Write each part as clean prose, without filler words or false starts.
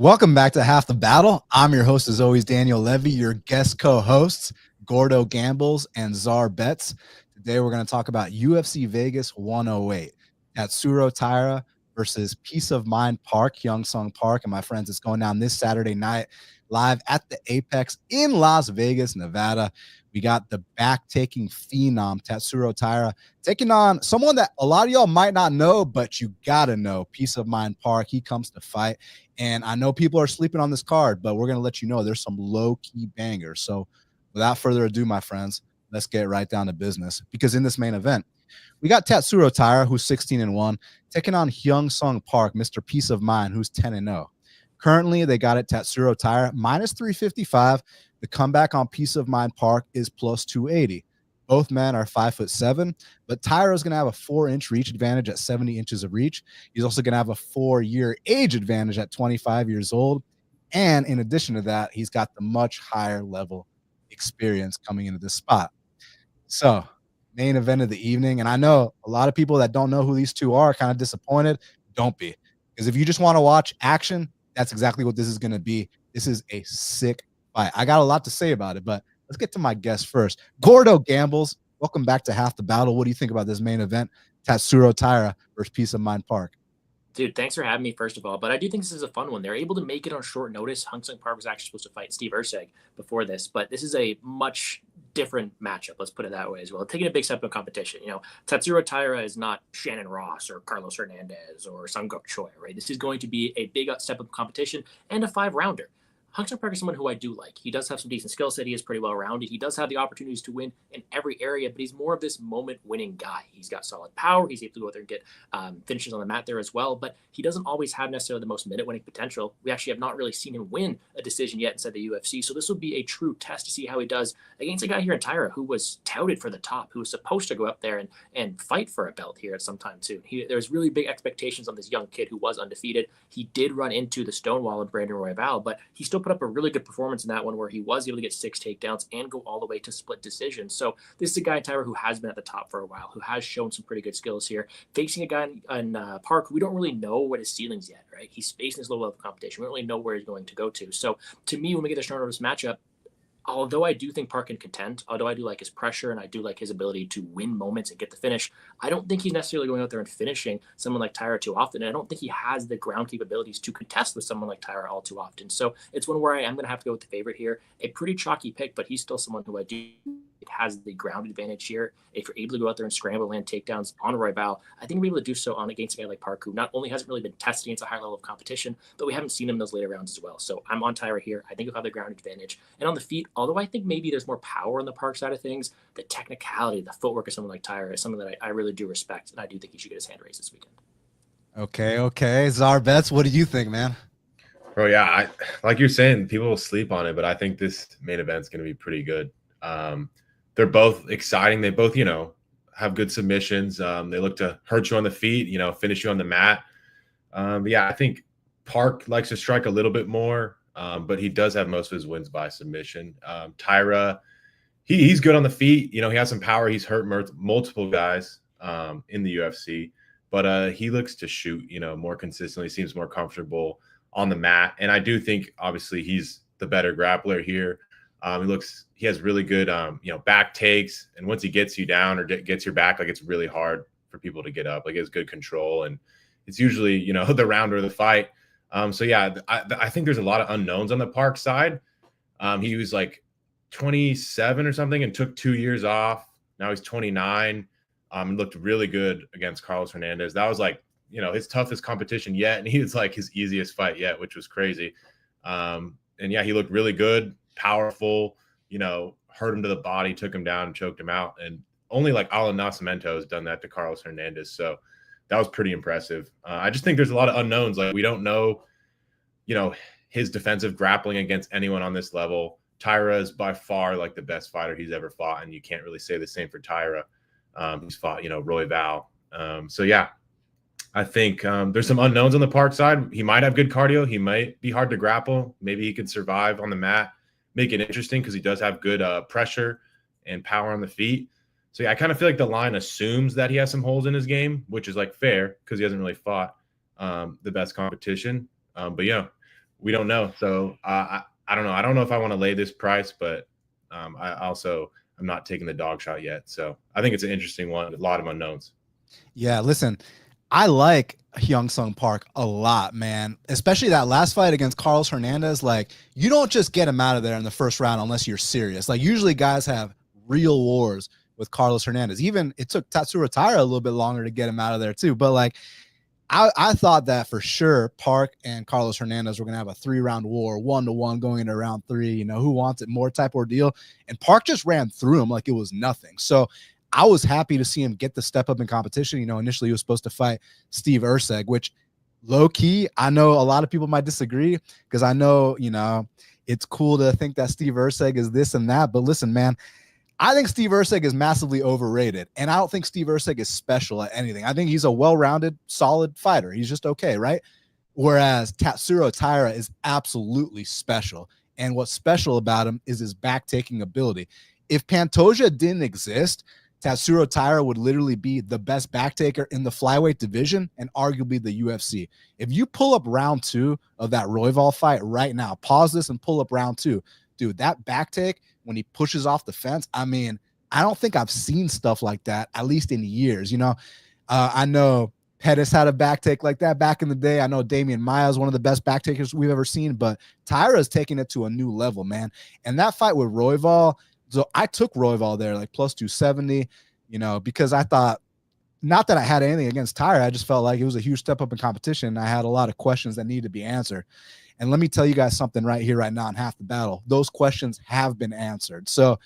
Welcome back to Half the Battle. I'm your host, as always, Daniel Levy, your guest co-hosts, Gordo Gambles and Czar Bets. Today, we're going to talk about UFC Vegas 108. Tatsuro Taira versus Peace of Mind Park, Hyun Park. And my friends, it's going down this Saturday night live at the Apex in Las Vegas, Nevada. We got the back-taking phenom, Tatsuro Taira, taking on someone that a lot of y'all might not know, but you got to know, Peace of Mind Park. He comes to fight. And I know people are sleeping on this card, but we're going to let you know there's some low-key bangers. So without further ado, my friends, let's get right down to business. Because in this main event, we got Tatsuro Taira, who's 16-1, taking on Hyun Park, Mr. Peace of Mind, who's 10-0. Currently, they got it Tatsuro Taira minus 355. The comeback on Peace of Mind Park is plus 280. Both men are 5'7", but Taira is going to have a 4-inch reach advantage at 70 inches of reach. He's also going to have a 4-year age advantage at 25 years old. And in addition to that, he's got the much higher level experience coming into this spot. So, main event of the evening. And I know a lot of people that don't know who these two are kind of disappointed. Don't be. Because if you just want to watch action, that's exactly what this is going to be. This is a sick fight. I got a lot to say about it, but let's get to my guest first. Gordo Gambles, welcome back to Half the Battle. What do you think about this main event? Tatsuro Taira versus Peace of Mind Park. Dude, thanks for having me, first of all. But I do think this is a fun one. They're able to make it on short notice. Hyun Park was actually supposed to fight Steve Erceg before this, but this is a much different matchup, let's put it that way as well. Taking a big step in competition. You know, Tatsuro Taira is not Shannon Ross or Carlos Hernandez or Sungok Choi, right? This is going to be a big step of competition and a 5-rounder. Hyun Park is someone who I do like. He does have some decent skill set. He is pretty well-rounded. He does have the opportunities to win in every area, but he's more of this moment-winning guy. He's got solid power. He's able to go out there and get finishes on the mat there as well, but he doesn't always have necessarily the most minute-winning potential. We actually have not really seen him win a decision yet inside the UFC, so this will be a true test to see how he does against a guy here in Taira who was touted for the top, who was supposed to go up there and fight for a belt here at some time soon. There's really big expectations on this young kid who was undefeated. He did run into the Stonewall of Brener, but he still put up a really good performance in that one where he was able to get 6 takedowns and go all the way to split decisions. So this is a guy in Taira who has been at the top for a while, who has shown some pretty good skills here. Facing a guy in Park who we don't really know what his ceiling's yet, right? He's facing his low level competition. We don't really know where he's going to go to. So to me, when we get a short notice matchup, although I do think Park can contend, although I do like his pressure and I do like his ability to win moments and get the finish, I don't think he's necessarily going out there and finishing someone like Taira too often. And I don't think he has the ground capabilities to contest with someone like Taira all too often. So it's one where I am going to have to go with the favorite here. A pretty chalky pick, but he's still someone who I do has the ground advantage here. If you're able to go out there and scramble land takedowns on Royval, I think we're able to do so on against a guy like Park, who not only hasn't really been tested against a high level of competition, but we haven't seen him in those later rounds as well. So I'm on Taira here. I think he'll have the ground advantage. And on the feet, although I think maybe there's more power on the Park side of things, the technicality, the footwork of someone like Taira is something that I really do respect, and I do think he should get his hand raised this weekend. Okay. Czar Bets, what do you think, man? Bro, yeah, like you're saying, people will sleep on it, but I think this main event's going to be pretty good. They're both exciting. They both, have good submissions. They look to hurt you on the feet, finish you on the mat. But yeah, I think Park likes to strike a little bit more, but he does have most of his wins by submission. Taira, he's good on the feet. He has some power. He's hurt multiple guys in the UFC, but he looks to shoot, more consistently, seems more comfortable on the mat. And I do think, obviously, he's the better grappler here. He has really good, back takes. And once he gets you down or gets your back, like, it's really hard for people to get up. Like, he has good control. And it's usually, the round or the fight. So, yeah, I think there's a lot of unknowns on the Park side. He was like 27 or something and took 2 years off. Now he's 29. Looked really good against Carlos Hernandez. That was like, his toughest competition yet. And he was like his easiest fight yet, which was crazy. And yeah, he looked really good. Powerful, hurt him to the body, took him down and choked him out. And only like Alan Nascimento has done that to Carlos Hernandez. So that was pretty impressive. I just think there's a lot of unknowns. Like, we don't know, his defensive grappling against anyone on this level. Taira is by far like the best fighter he's ever fought. And you can't really say the same for Taira. He's fought, Royval. So yeah, I think there's some unknowns on the Park side. He might have good cardio. He might be hard to grapple. Maybe he could survive on the mat, make it interesting because he does have good pressure and power on the feet. So yeah, I kind of feel like the line assumes that he has some holes in his game, which is like fair because he hasn't really fought the best competition. But yeah, we don't know. So I don't know. I don't know if I want to lay this price, but I'm not taking the dog shot yet. So I think it's an interesting one. A lot of unknowns. Yeah, listen, I like Hyun Park a lot, man. Especially that last fight against Carlos Hernandez. Like, you don't just get him out of there in the first round unless you're serious. Like, usually guys have real wars with Carlos Hernandez. Even it took Tatsuro Taira a little bit longer to get him out of there too. But like, I thought that for sure Park and Carlos Hernandez were going to have a 3-round war, 1-1 going into round 3, you know, who wants it more type ordeal. And Park just ran through him like it was nothing. So I was happy to see him get the step up in competition. You know, initially he was supposed to fight Steve Erceg, which low key, I know a lot of people might disagree because I know, you know, it's cool to think that Steve Erceg is this and that. But listen, man, I think Steve Erceg is massively overrated, and I don't think Steve Erceg is special at anything. I think he's a well-rounded, solid fighter. He's just okay, right? Whereas Tatsuro Taira is absolutely special, and what's special about him is his back-taking ability. If Pantoja didn't exist, Tatsuro Taira would literally be the best back-taker in the flyweight division and arguably the UFC. If you pull up round 2 of that Royval fight right now, pause this and pull up round 2, dude, that back take when he pushes off the fence, I mean, I don't think I've seen stuff like that, at least in years. You know, I know Pettis had a back take like that back in the day. I know Damian Maia is one of the best back takers we've ever seen, but Taira's taking it to a new level, man. And that fight with Royval, so I took Royval there like plus 270, you know, because I thought, not that I had anything against Taira, I just felt like it was a huge step up in competition. I had a lot of questions that needed to be answered. And let me tell you guys something right here, right now in Half the Battle. Those questions have been answered. So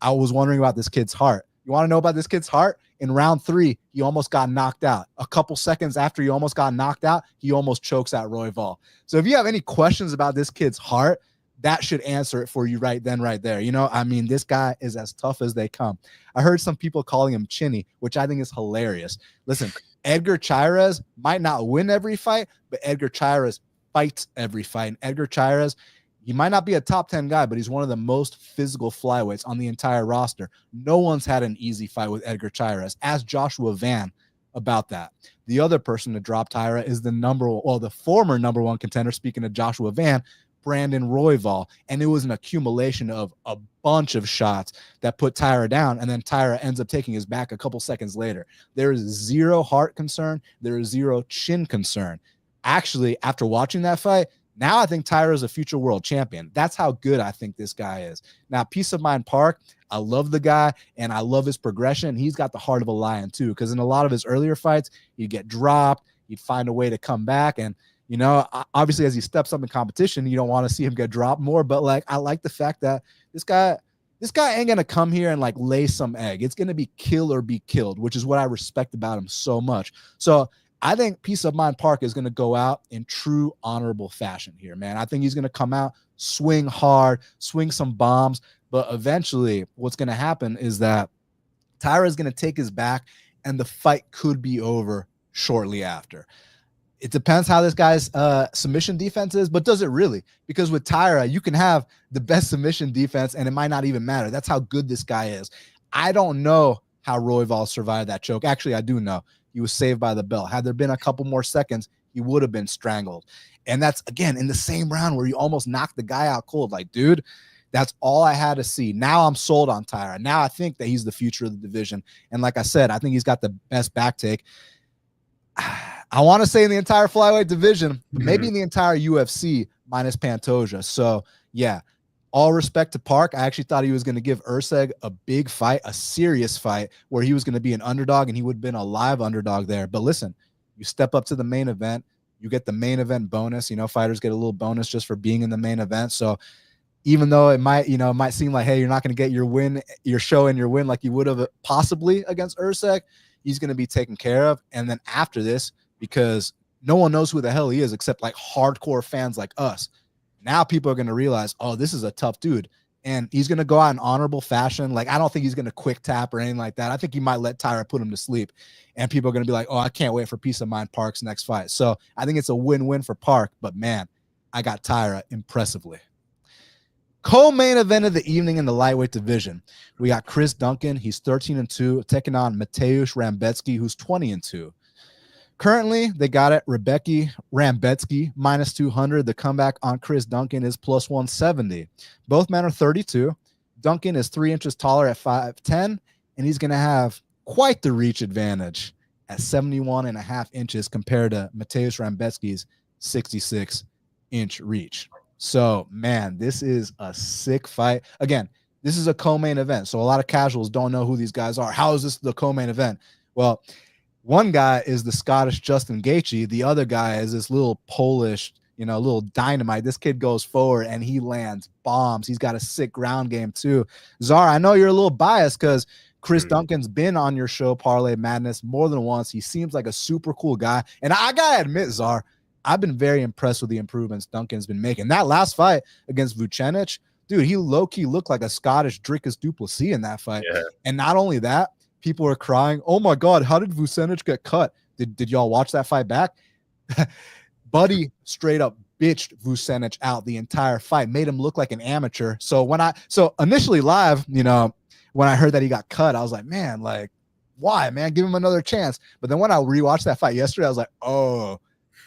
I was wondering about this kid's heart. You want to know about this kid's heart? In round 3, he almost got knocked out. A couple seconds after he almost got knocked out, he almost chokes out Royval. So if you have any questions about this kid's heart, that should answer it for you right then, right there. You know, I mean, this guy is as tough as they come. I heard some people calling him Chinny, which I think is hilarious. Listen, Edgar Chairez might not win every fight, but Edgar Chairez fights every fight. And Edgar Chairez, he might not be a top 10 guy, but he's one of the most physical flyweights on the entire roster. No one's had an easy fight with Edgar Chairez. Ask Joshua Van about that. The other person to drop Taira is the former number 1 contender, speaking of Joshua Van, Brandon Royval. And it was an accumulation of a bunch of shots that put Taira down, and then Taira ends up taking his back a couple seconds later. There is zero heart concern. There is zero chin concern. Actually, after watching that fight, now I think Taira is a future world champion. That's how good I think this guy is. Now, Peace of Mind Park, I love the guy, and I love his progression. He's got the heart of a lion, too, because in a lot of his earlier fights, he'd get dropped. He'd find a way to come back. And, you know, obviously, as he steps up in competition, you don't want to see him get dropped more. But, like, I like the fact that this guy ain't going to come here and, like, lay some egg. It's going to be kill or be killed, which is what I respect about him so much. So, I think Peace of Mind Park is going to go out in true honorable fashion here, man. I think he's going to come out, swing hard, swing some bombs, but eventually what's going to happen is that Taira is going to take his back and the fight could be over shortly after. It depends how this guy's submission defense is, but does it really? Because with Taira, you can have the best submission defense and it might not even matter. That's how good this guy is. I don't know how Royval survived that choke. Actually, I do know. He was saved by the bell. Had there been a couple more seconds, he would have been strangled. And that's, again, in the same round where you almost knocked the guy out cold. Like, dude, that's all I had to see. Now I'm sold on Taira. Now I think that he's the future of the division. And like I said, I think he's got the best back take. I want to say in the entire flyweight division, but maybe in the entire UFC minus Pantoja. So, yeah. All respect to Park. I actually thought he was going to give Erceg a big fight, a serious fight, where he was going to be an underdog, and he would have been a live underdog there. But listen, you step up to the main event, you get the main event bonus. You know, fighters get a little bonus just for being in the main event. So even though it might seem like, hey, you're not going to get your win, your show and your win like you would have possibly against Erceg, he's going to be taken care of. And then after this, because no one knows who the hell he is except like hardcore fans like us, now people are going to realize, oh, this is a tough dude. And he's going to go out in honorable fashion. Like, I don't think he's going to quick tap or anything like that. I think he might let Taira put him to sleep. And people are going to be like, oh, I can't wait for Peace of Mind Park's next fight. So I think it's a win-win for Park. But, man, I got Taira impressively. Co-main event of the evening in the lightweight division. We got Chris Duncan. He's 13-2, taking on Mateusz Rebecki, who's 20-2. Currently, they got it. Rebecki Rambetsky minus 200. The comeback on Chris Duncan is plus 170. Both men are 32. Duncan is 3 inches taller at 5'10", and he's going to have quite the reach advantage at 71.5 inches compared to Mateusz Rambetsky's 66-inch reach. So, man, this is a sick fight. Again, this is a co-main event, so a lot of casuals don't know who these guys are. How is this the co-main event? Well, one guy is the Scottish Justin Gaethje. The other guy is this little Polish, little dynamite. This kid goes forward and he lands bombs. He's got a sick ground game too. Czar, I know you're a little biased because Chris Duncan's been on your show, Parlay Madness, more than once. He seems like a super cool guy. And I got to admit, Czar, I've been very impressed with the improvements Duncan's been making. That last fight against Vucenic, dude, he low-key looked like a Scottish Dricus Duplessis in that fight. Yeah. And not only that, people are crying, oh my God, how did Vucenic get cut? Did y'all watch that fight back? Buddy straight up bitched Vucenic out the entire fight, made him look like an amateur. So initially live, when I heard that he got cut, I was like, man, like, why, man? Give him another chance. But then when I rewatched that fight yesterday, I was like, oh,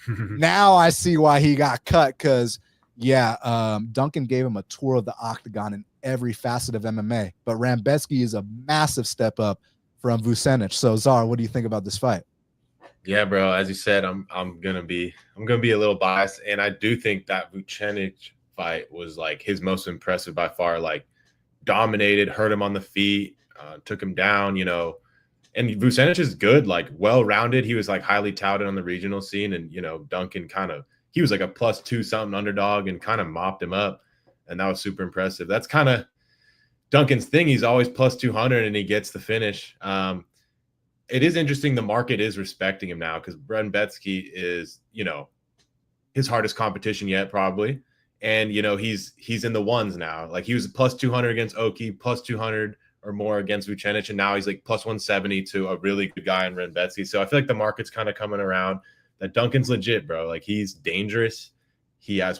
now I see why he got cut. Because, Duncan gave him a tour of the octagon in every facet of MMA. But Rambetsky is a massive step up from Vucenic. So, Czar, what do you think about this fight? Yeah, bro. As you said, I'm gonna be a little biased, and I do think that Vucenic fight was like his most impressive by far. Like, dominated, hurt him on the feet, took him down. And Vucenic is good, like well-rounded. He was like highly touted on the regional scene, and Duncan he was like a +2 something underdog and kind of mopped him up, and that was super impressive. That's kind of Duncan's thing. He's always +200 and he gets the finish. It is interesting. The market is respecting him now because Rambetsky is, his hardest competition yet probably. And, he's in the ones now. Like he was +200 against Oki, +200 or more against Vucenic. And now he's like +170 to a really good guy in Rambetsky. So I feel like the market's kind of coming around that Duncan's legit, bro. Like he's dangerous. He has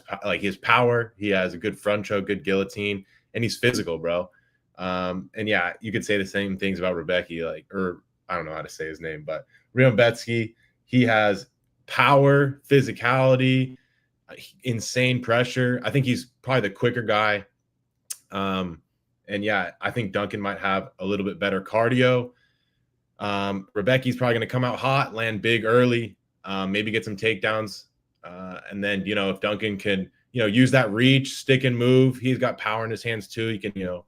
power. He has a good front choke, good guillotine, and he's physical, bro. And yeah, you could say the same things about Rebecki, or I don't know how to say his name, but Rambetsky, he has power, physicality, insane pressure. I think he's probably the quicker guy. And yeah, I think Duncan might have a little bit better cardio. Rebecki's probably going to come out hot, land big early, maybe get some takedowns. And then, if Duncan can, use that reach, stick and move, he's got power in his hands too. He can,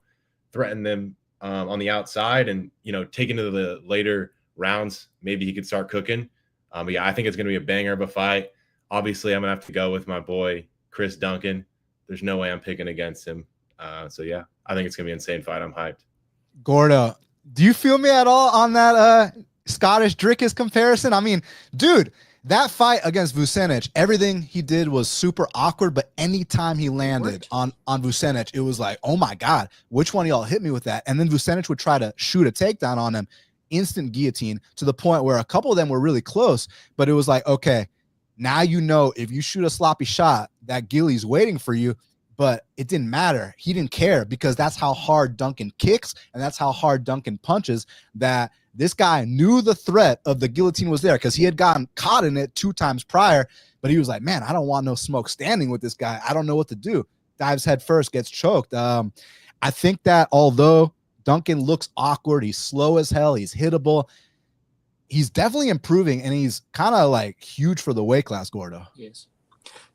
threaten them on the outside and, take into the later rounds. Maybe he could start cooking. But yeah, I think it's going to be a banger of a fight. Obviously, I'm going to have to go with my boy, Chris Duncan. There's no way I'm picking against him. So yeah, I think it's going to be an insane fight. I'm hyped. Gordo, do you feel me at all on that Scottish Dricus comparison? I mean, dude, that fight against Vucenic, everything he did was super awkward, but anytime he landed on Vucenic, it was like, oh my God, which one of y'all hit me with that? And then Vucenic would try to shoot a takedown on him, instant guillotine, to the point where a couple of them were really close, but it was like, okay, now if you shoot a sloppy shot, that gilly's waiting for you. But it didn't matter. He didn't care because that's how hard Duncan kicks and that's how hard Duncan punches, that this guy knew the threat of the guillotine was there because he had gotten caught in it 2 times prior. But he was like, man, I don't want no smoke standing with this guy. I don't know what to do. Dives head first, gets choked. I think that although Duncan looks awkward, he's slow as hell, he's hittable, he's definitely improving, and he's kind of like huge for the weight class, Gordo. Yes.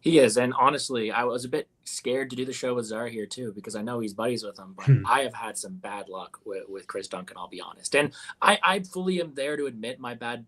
He is, and honestly, I was a bit scared to do the show with Czar here too because I know he's buddies with him, but I have had some bad luck with Chris Duncan, I'll be honest. And I fully am there to admit my bad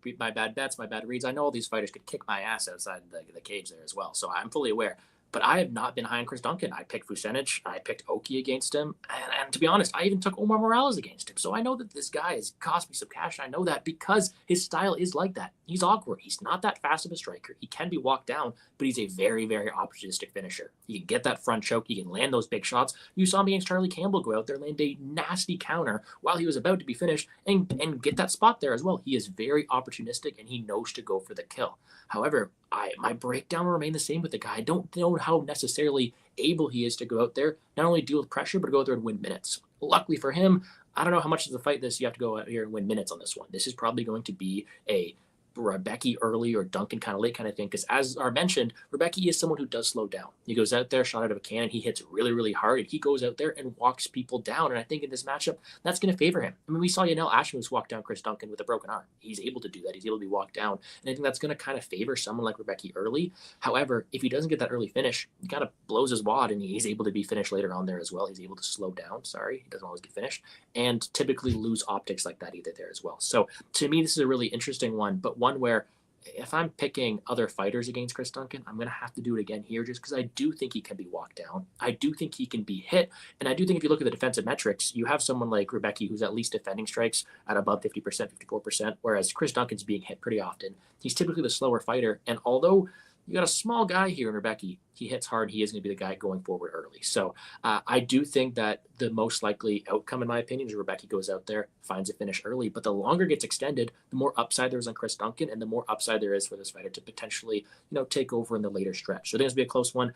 bets, my bad reads. I know all these fighters could kick my ass outside the cage there as well, so I'm fully aware. But I have not been high on Chris Duncan. I picked Vucenic. I picked Oki against him. And to be honest, I even took Omar Morales against him. So I know that this guy has cost me some cash. And I know that because his style is like that. He's awkward. He's not that fast of a striker. He can be walked down, but he's a very, very opportunistic finisher. He can get that front choke. He can land those big shots. You saw me against Charlie Campbell go out there, land a nasty counter while he was about to be finished and get that spot there as well. He is very opportunistic and he knows to go for the kill. However, my breakdown will remain the same with the guy. I don't know how necessarily able he is to go out there, not only deal with pressure, but go out there and win minutes. Luckily for him, I don't know how much of the fight this you have to go out here and win minutes on this one. This is probably going to be a Rebecki early or Duncan kind of late kind of thing. Because as I mentioned, Rebecki is someone who does slow down. He goes out there, shot out of a cannon. He hits really, really hard. And he goes out there and walks people down. And I think in this matchup, that's going to favor him. I mean, we saw Yanel Ashmus walk down Chris Duncan with a broken arm. He's able to do that. He's able to be walked down. And I think that's going to kind of favor someone like Rebecki early. However, if he doesn't get that early finish, he kind of blows his wad and he's able to be finished later on there as well. He's able to slow down. Sorry, he doesn't always get finished. And typically lose optics like that either there as well. So to me, this is a really interesting one, but one where if I'm picking other fighters against Chris Duncan, I'm going to have to do it again here just because I do think he can be walked down. I do think he can be hit. And I do think if you look at the defensive metrics, you have someone like Rebecki who's at least defending strikes at above 50%, 54%, whereas Chris Duncan's being hit pretty often. He's typically the slower fighter. And although you got a small guy here in Rebecki, he hits hard. He is going to be the guy going forward early. So I do think that the most likely outcome, in my opinion, is Rebecki goes out there, finds a finish early. But the longer it gets extended, the more upside there is on Chris Duncan, and the more upside there is for this fighter to potentially, take over in the later stretch. So I think it's going to be a close one.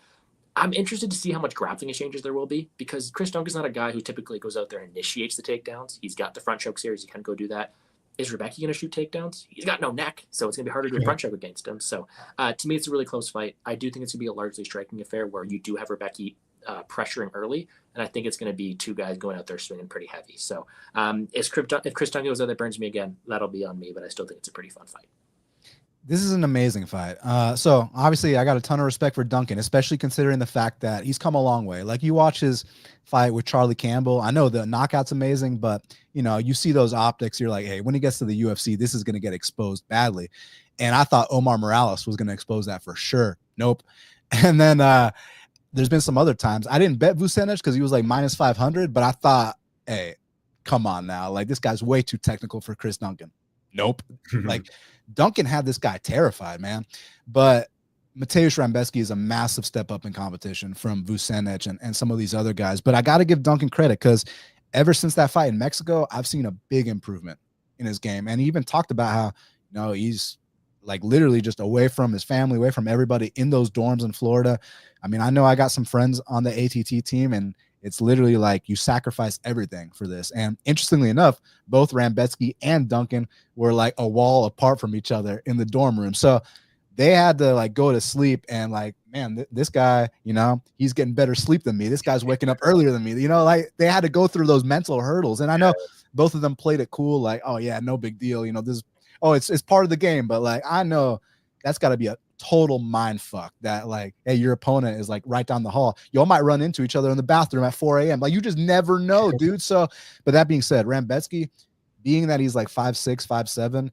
I'm interested to see how much grappling exchanges there will be because Chris Duncan's not a guy who typically goes out there and initiates the takedowns. He's got the front choke series. He can go do that. Is Rebecki going to shoot takedowns? He's got no neck, so it's going to be harder to do a front choke against him. So to me, it's a really close fight. I do think it's going to be a largely striking affair where you do have Rebecki pressuring early, and I think it's going to be two guys going out there swinging pretty heavy. So if Chris Duncan goes out there burns me again, that'll be on me, but I still think it's a pretty fun fight. This is an amazing fight. So obviously I got a ton of respect for Duncan, especially considering the fact that he's come a long way. Like you watch his fight with Charlie Campbell. I know the knockout's amazing, but you see those optics. You're like, hey, when he gets to the UFC, this is going to get exposed badly. And I thought Omar Morales was going to expose that for sure. Nope. And then there's been some other times. I didn't bet Vucenic because he was like minus 500, but I thought, hey, come on now. Like this guy's way too technical for Chris Duncan. Nope. Like Duncan had this guy terrified, man. But Mateusz Rebecki is a massive step up in competition from Vucenic and some of these other guys. But I got to give Duncan credit because ever since that fight in Mexico, I've seen a big improvement in his game. And he even talked about how, he's like literally just away from his family, away from everybody in those dorms in Florida. I mean, I know I got some friends on the ATT team, and it's literally like you sacrifice everything for this. And interestingly enough, both Rebecki and Duncan were like a wall apart from each other in the dorm room. So they had to like go to sleep and like, man, this guy, he's getting better sleep than me. This guy's waking up earlier than me. Like they had to go through those mental hurdles. And I know both of them played it cool. Like, oh yeah, no big deal. It's part of the game. But like, I know that's got to be a total mind fuck that like, hey, your opponent is like right down the hall. Y'all might run into each other in the bathroom at 4 a.m. Like you just never know, dude. So, but that being said, Rebecki, being that he's like 5'6", 5'7",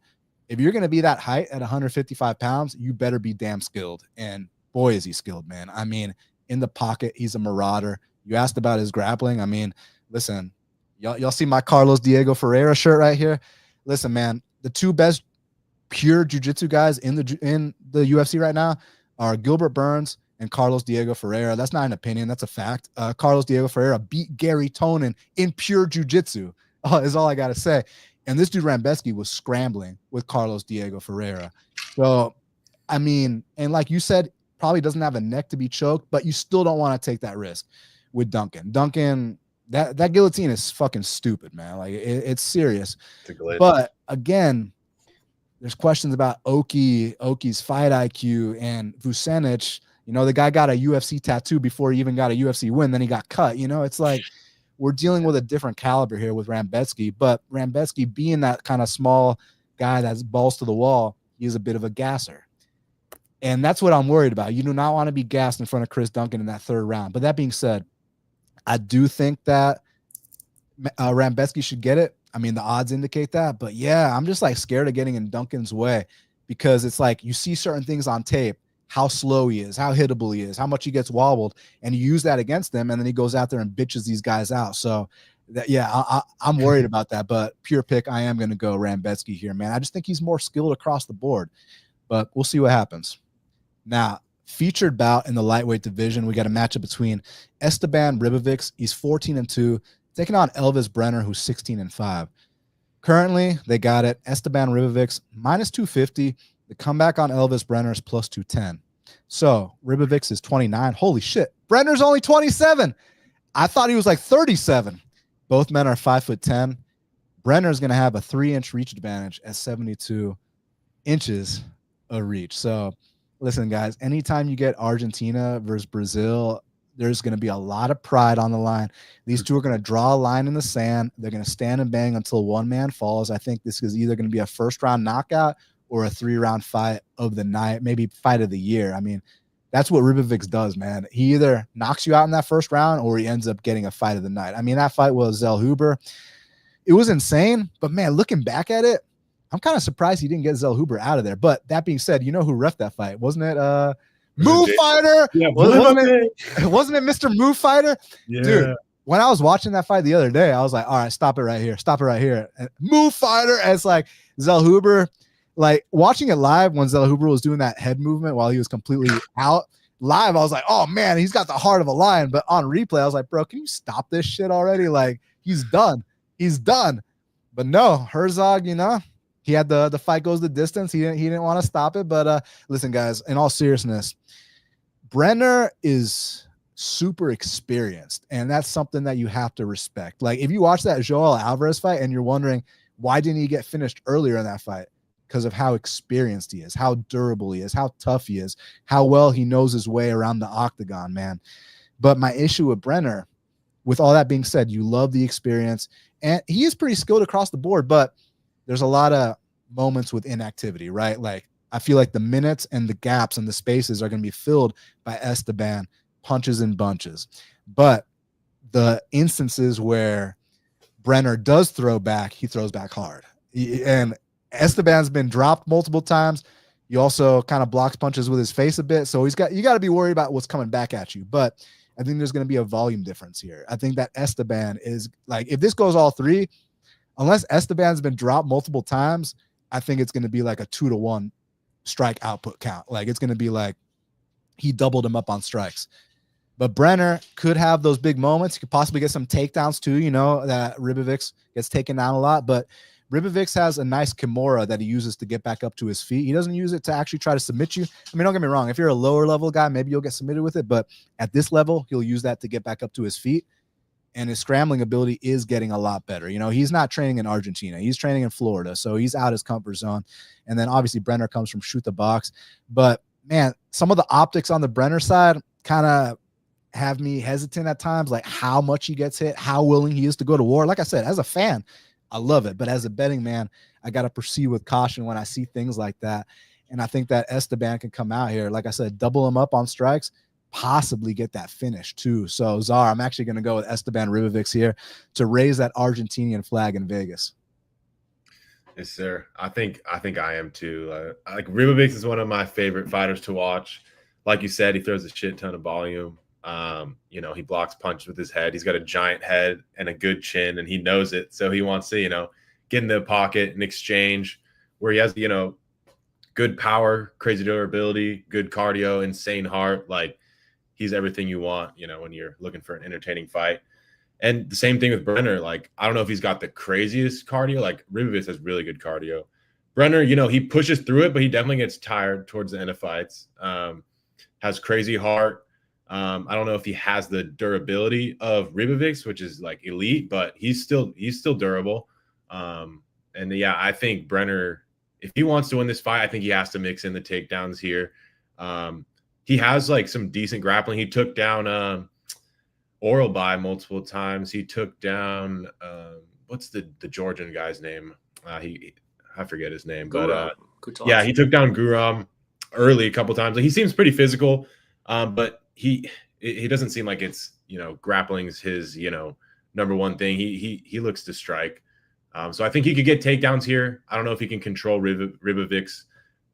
if you're going to be that height at 155 pounds, you better be damn skilled. And boy, is he skilled, man. I mean, in the pocket, he's a marauder. You asked about his grappling. I mean, listen, y'all see my Carlos Diego Ferreira shirt right here? Listen, man, the two best pure jiu-jitsu guys in the UFC right now are Gilbert Burns and Carlos Diego Ferreira. That's not an opinion. That's a fact. Carlos Diego Ferreira beat Gary Tonin in pure jiu-jitsu is all I got to say. And this dude Rebecki was scrambling with Carlos Diego Ferreira. So, I mean, and like you said, probably doesn't have a neck to be choked, but you still don't want to take that risk with Duncan. Duncan, that guillotine is fucking stupid, man. Like it's serious. But again, there's questions about Oki's fight IQ and Vucenic. The guy got a UFC tattoo before he even got a UFC win. Then he got cut. It's like we're dealing with a different caliber here with Rebecki. But Rebecki being that kind of small guy that's balls to the wall, he's a bit of a gasser. And that's what I'm worried about. You do not want to be gassed in front of Chris Duncan in that third round. But that being said, I do think that Rebecki should get it. I mean, the odds indicate that, but yeah, I'm just like scared of getting in Duncan's way because it's like you see certain things on tape, how slow he is, how hittable he is, how much he gets wobbled, and you use that against him, and then he goes out there and bitches these guys out. So, I'm worried about that, but pure pick, I am going to go Rebecki here, man. I just think he's more skilled across the board, but we'll see what happens. Now, featured bout in the lightweight division, we got a matchup between Esteban Ribovics. He's 14-2. Taking on Elves Brener, who's 16-5. Currently, they got it. Esteban Ribovics minus 250. The comeback on Elves Brener is plus 210. So Ribovics is 29. Holy shit. Brenner's only 27. I thought he was like 37. Both men are 5'10". Brenner's going to have a 3-inch reach advantage at 72. inches of reach. So listen, guys, anytime you get Argentina versus Brazil, there's going to be a lot of pride on the line. These two are going to draw a line in the sand. They're going to stand and bang until one man falls. I think this is either going to be a first-round knockout or a 3-round fight of the night, maybe fight of the year. I mean, that's what Ribovics does, man. He either knocks you out in that first round or he ends up getting a fight of the night. I mean, that fight was Zellhuber. It was insane, but man, looking back at it, I'm kind of surprised he didn't get Zellhuber out of there. But that being said, you know who ref that fight? Wasn't it Move Fighter? Yeah, wasn't it Mr. Move Fighter? Yeah. Dude, when I was watching that fight the other day, I was like, all right, stop it right here. Stop it right here. And Move Fighter. And it's like Zellhuber, like watching it live when Zellhuber was doing that head movement while he was completely out. Live, I was like, oh man, he's got the heart of a lion. But on replay, I was like, bro, can you stop this shit already? Like, he's done. He's done. But no, Herzog, you know, he had the fight goes the distance. He didn't want to stop it. But listen, guys, in all seriousness, Brener is super experienced, and that's something that you have to respect. Like, if you watch that Joel Alvarez fight and you're wondering why didn't he get finished earlier in that fight, because of how experienced he is, how durable he is, how tough he is, how well he knows his way around the octagon, man. But my issue with Brener, with all that being said, you love the experience, and he is pretty skilled across the board, but there's a lot of moments with inactivity, right? Like, I feel like the minutes and the gaps and the spaces are going to be filled by Esteban, punches and bunches. But the instances where Brener does throw back, he throws back hard. And Esteban's been dropped multiple times. He also kind of blocks punches with his face a bit. So you got to be worried about what's coming back at you. But I think there's going to be a volume difference here. I think that Esteban is like, if this goes all three, unless Esteban's been dropped multiple times, I think it's going to be like a 2-to-1 strike output count. Like, it's going to be like he doubled him up on strikes. But Brener could have those big moments. He could possibly get some takedowns too. You know, that Ribovics gets taken down a lot, but Ribovics has a nice kimura that he uses to get back up to his feet. He doesn't use it to actually try to submit you. I mean, don't get me wrong. If you're a lower level guy, maybe you'll get submitted with it. But at this level, he'll use that to get back up to his feet. And his scrambling ability is getting a lot better. You know, he's not training in Argentina. He's training in Florida. So he's out his comfort zone. And then obviously Brener comes from shoot the box. But man, some of the optics on the Brener side kind of have me hesitant at times, like how much he gets hit, how willing he is to go to war. Like I said, as a fan, I love it. But as a betting man, I got to proceed with caution when I see things like that. And I think that Esteban can come out here, like I said, double him up on strikes, possibly get that finish too. So Czar, I'm actually going to go with Esteban Ribovics here to raise that Argentinian flag in Vegas. Yes, sir. I think I am too. Like Ribovics is one of my favorite fighters to watch. Like you said, he throws a shit ton of volume. You know, he blocks punches with his head. He's got a giant head and a good chin, and he knows it. So he wants to, you know, get in the pocket and exchange where he has, you know, good power, crazy durability, good cardio, insane heart. Like, he's everything you want, you know, when you're looking for an entertaining fight. And the same thing with Brener. Like, I don't know if he's got the craziest cardio. Like, Ribovics has really good cardio. Brener, you know, he pushes through it, but he definitely gets tired towards the end of fights. Has crazy heart. I don't know if he has the durability of Ribovics, which is like elite, but he's still durable. And yeah, I think Brener, if he wants to win this fight, I think he has to mix in the takedowns here. He has like some decent grappling. He took down Oral by multiple times. He took down what's the Georgian guy's name? I forget his name, but yeah, he took down Guram early a couple times. Like, he seems pretty physical, but he doesn't seem like it's, you know, grappling's his, you know, number one thing. He looks to strike. So I think he could get takedowns here. I don't know if he can control Ribovics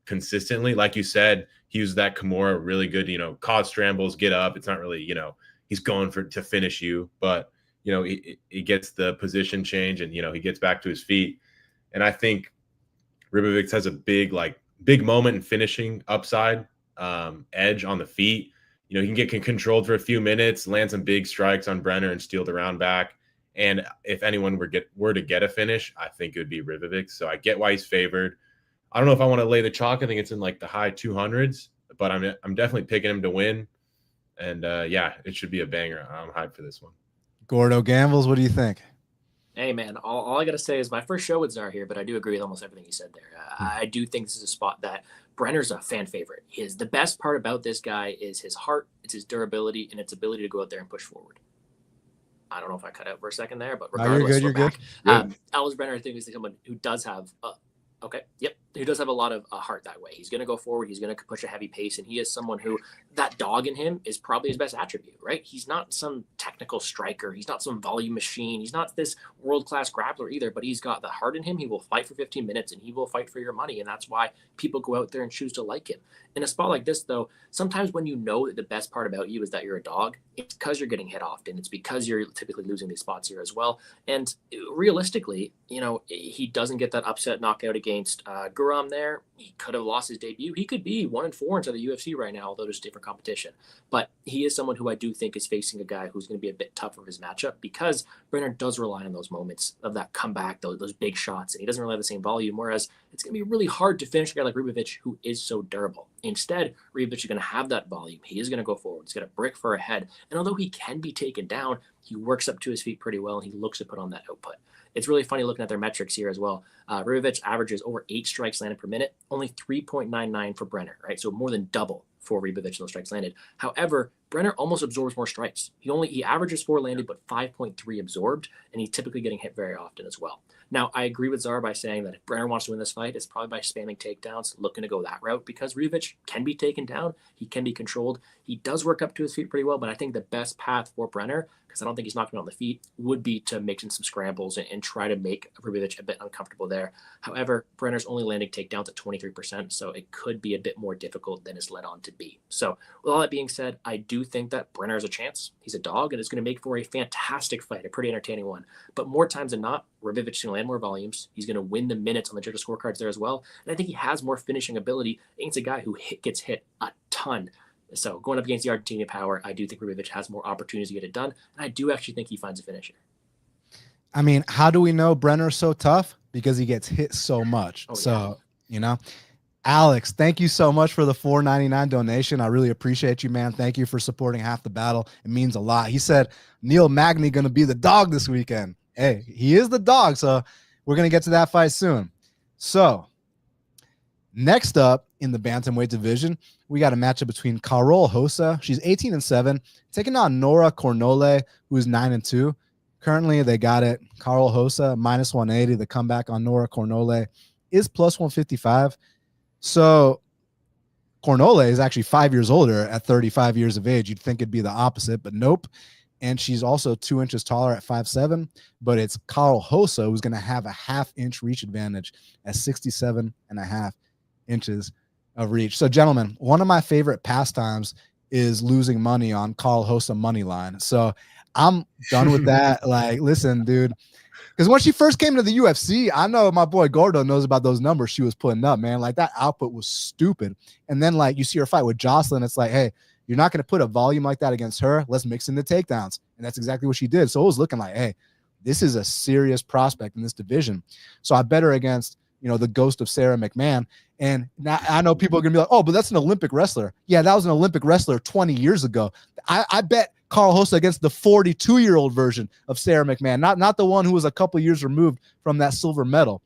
consistently. Like you said, he used that Kimura really good, you know, cause scrambles, get up. It's not really, you know, he's going to finish you, but, you know, he gets the position change and, you know, he gets back to his feet. And I think Ribovics has a big moment in finishing upside, edge on the feet. You know, he can get controlled for a few minutes, land some big strikes on Brener and steal the round back. And if anyone were to get a finish, I think it would be Ribovics. So I get why he's favored. I don't know if I want to lay the chalk. I think it's in like the high 200s, but I'm definitely picking him to win. And yeah, it should be a banger. I'm hyped for this one. Gordo Gambles, what do you think? Hey man, all I gotta say is my first show with Czar here, but I do agree with almost everything you said there. I do think this is a spot that Brenner's a fan favorite. The best part about this guy is his heart, it's his durability, and its ability to go out there and push forward. I don't know if I cut out for a second there, but regardless, you're good. Elves Brener, I think, is someone who does have who does have a lot of heart that way. He's going to go forward. He's going to push a heavy pace, and he is someone who that dog in him is probably his best attribute, right? He's not some technical striker. He's not some volume machine. He's not this world-class grappler either, but he's got the heart in him. He will fight for 15 minutes, and he will fight for your money, and that's why people go out there and choose to like him. In a spot like this, though, sometimes when you know that the best part about you is that you're a dog, it's because you're getting hit often. It's because you're typically losing these spots here as well. And realistically, he doesn't get that upset knockout against Guram there. He could have lost his debut. He could be 1-4 inside the UFC right now, although there's different competition. But he is someone who I do think is facing a guy who's going to be a bit tougher of his matchup because Brener does rely on those moments of that comeback, those big shots, and he doesn't really have the same volume, whereas it's going to be really hard to finish a guy like Ribovics who is so durable. Instead, Ribovics is going to have that volume. He is going to go forward. He's got a brick for a head. And although he can be taken down, he works up to his feet pretty well, and he looks to put on that output. It's really funny looking at their metrics here as well. Ribovics averages over 8 strikes landed per minute, only 3.99 for Brener, right? So more than double for Ribovics those strikes landed. However, Brener almost absorbs more strikes. He averages 4 landed, but 5.3 absorbed, and he's typically getting hit very often as well. Now, I agree with Czar by saying that if Brener wants to win this fight, it's probably by spamming takedowns, looking to go that route, because Ribovics can be taken down. He can be controlled. He does work up to his feet pretty well, but I think the best path for Brener, because I don't think he's knocking on the feet, would be to mix in some scrambles and try to make Ribovics a bit uncomfortable there. However, Brenner's only landing takedowns at 23%, so it could be a bit more difficult than it's led on to be. So with all that being said, I do think that Brener has a chance. He's a dog, and it's going to make for a fantastic fight, a pretty entertaining one. But more times than not, Ribovics is going to land more volumes. He's going to win the minutes on the judges' scorecards there as well. And I think he has more finishing ability against a guy who gets hit a ton. So going up against the Argentinian power, I do think Ribovics has more opportunities to get it done. And I do actually think he finds a finisher. I mean, how do we know Brenner's so tough? Because he gets hit so much. Alex, thank you so much for the $4.99 donation. I really appreciate you, man. Thank you for supporting Half the Battle. It means a lot. He said Neil Magny going to be the dog this weekend. Hey, he is the dog, so we're going to get to that fight soon. So next up in the bantamweight division, we got a matchup between Karol Rosa. She's 18-7, taking on Nora Cornolle, who is 9-2. Currently, they got it. Karol Rosa minus 180. The comeback on Nora Cornolle is plus 155. So Cornolle is actually 5 years older at 35 years of age. You'd think it'd be the opposite, but nope. And she's also 2 inches taller at 5'7", but it's Karol Rosa who's going to have a half-inch reach advantage at 67.5 inches of reach. So, gentlemen, one of my favorite pastimes is losing money on Karol Rosa money line. So I'm done with that. Like, listen, dude, because when she first came to the UFC, I know my boy Gordo knows about those numbers she was putting up, man. Like, that output was stupid. And then, like, you see her fight with Jocelyn, it's like, hey, you're not going to put a volume like that against her. Let's mix in the takedowns. And that's exactly what she did. So it was looking like, hey, this is a serious prospect in this division. So I bet her against, the ghost of Sarah McMahon. And now I know people are going to be like, oh, but that's an Olympic wrestler. Yeah, that was an Olympic wrestler 20 years ago. I bet Karol Rosa against the 42-year-old version of Sarah McMahon, not the one who was a couple years removed from that silver medal.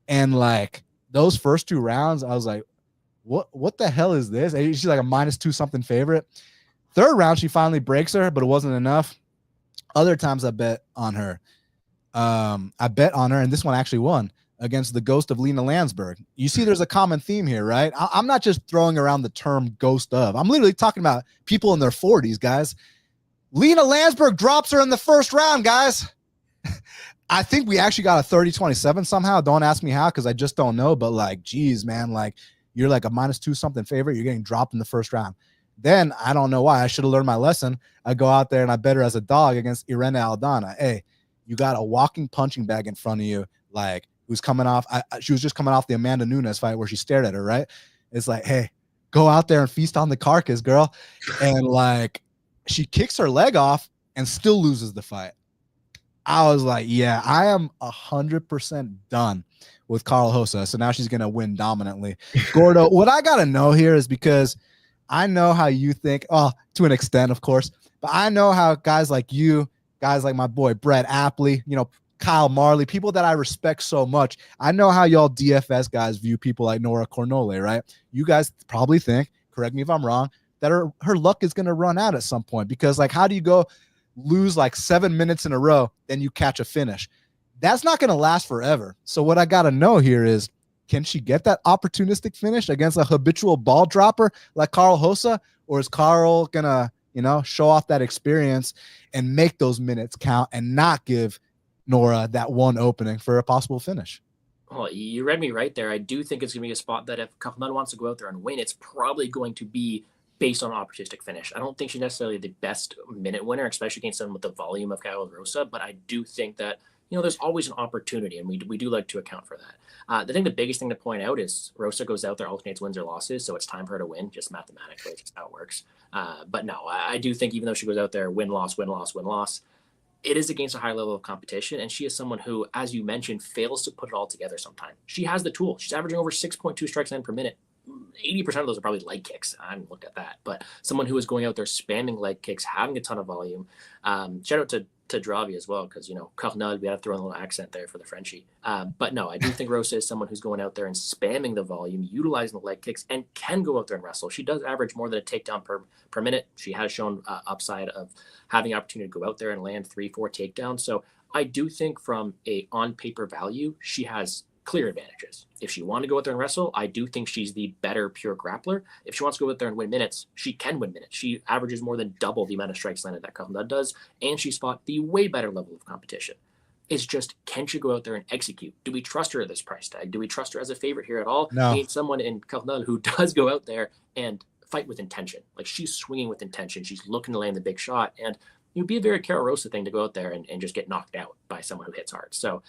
And, like, those first 2 rounds, I was like, what the hell is this? And she's like a -2 something favorite. 3rd round, she finally breaks her, but it wasn't enough. Other times I bet on her. And this one actually won against the ghost of Lena Landsberg. You see there's a common theme here, right? I'm not just throwing around the term ghost of. I'm literally talking about people in their 40s, guys. Lena Landsberg drops her in the 1st round, guys. I think we actually got a 30-27 somehow. Don't ask me how, because I just don't know. But, like, geez, man, like, you're like a -2 something favorite. You're getting dropped in the 1st round. Then I don't know why. I should have learned my lesson. I go out there and I bet her as a dog against Irene Aldana. Hey, you got a walking punching bag in front of you, like, who's coming off. She was just coming off the Amanda Nunes fight where she stared at her, right? It's like, hey, go out there and feast on the carcass, girl. And, like, she kicks her leg off and still loses the fight. I was like, yeah, I am 100% done with Karol Rosa. So now she's going to win dominantly. Gordo, what I got to know here is, because I know how you think, to an extent, of course, but I know how guys like you, guys like my boy Brett Apley, Kyle Marley, people that I respect so much. I know how y'all DFS guys view people like Nora Cornolle, right? You guys probably think, correct me if I'm wrong, that her luck is going to run out at some point, because like, how do you go lose like 7 minutes in a row, then you catch a finish? That's not going to last forever. So what I got to know here is, can she get that opportunistic finish against a habitual ball dropper like Karol Rosa, or is Karol going to, show off that experience and make those minutes count and not give Nora that one opening for a possible finish? Well, you read me right there. I do think it's going to be a spot that if Cornolle wants to go out there and win, it's probably going to be based on an opportunistic finish. I don't think she's necessarily the best minute winner, especially against someone with the volume of Karol Rosa, but I do think that, there's always an opportunity, and we do like to account for that. The biggest thing to point out is Rosa goes out there, alternates wins or losses, so it's time for her to win, just mathematically. It's just how it works. But no, I do think even though she goes out there, win, loss, win, loss, win, loss, it is against a high level of competition, and she is someone who, as you mentioned, fails to put it all together sometimes. She has the tool. She's averaging over 6.2 strikes in per minute. 80% of those are probably leg kicks. I haven't looked at that, but someone who is going out there spamming leg kicks, having a ton of volume. Shout out to Dravi as well, because Cornolle, we have to throw in a little accent there for the Frenchie. But no, I do think Rosa is someone who's going out there and spamming the volume, utilizing the leg kicks, and can go out there and wrestle. She does average more than a takedown per minute. She has shown upside of having opportunity to go out there and land 3-4 takedowns. So I do think from a on paper value, she has clear advantages. If she wanted to go out there and wrestle, I do think she's the better pure grappler. If she wants to go out there and win minutes, she can win minutes. She averages more than double the amount of strikes landed that Cornolle does, and she's fought the way better level of competition. It's just, can she go out there and execute? Do we trust her at this price tag? Do we trust her as a favorite here at all? No. We need someone in Cornolle who does go out there and fight with intention. Like, she's swinging with intention. She's looking to land the big shot, and it would be a very Karol Rosa thing to go out there and just get knocked out by someone who hits hard. So,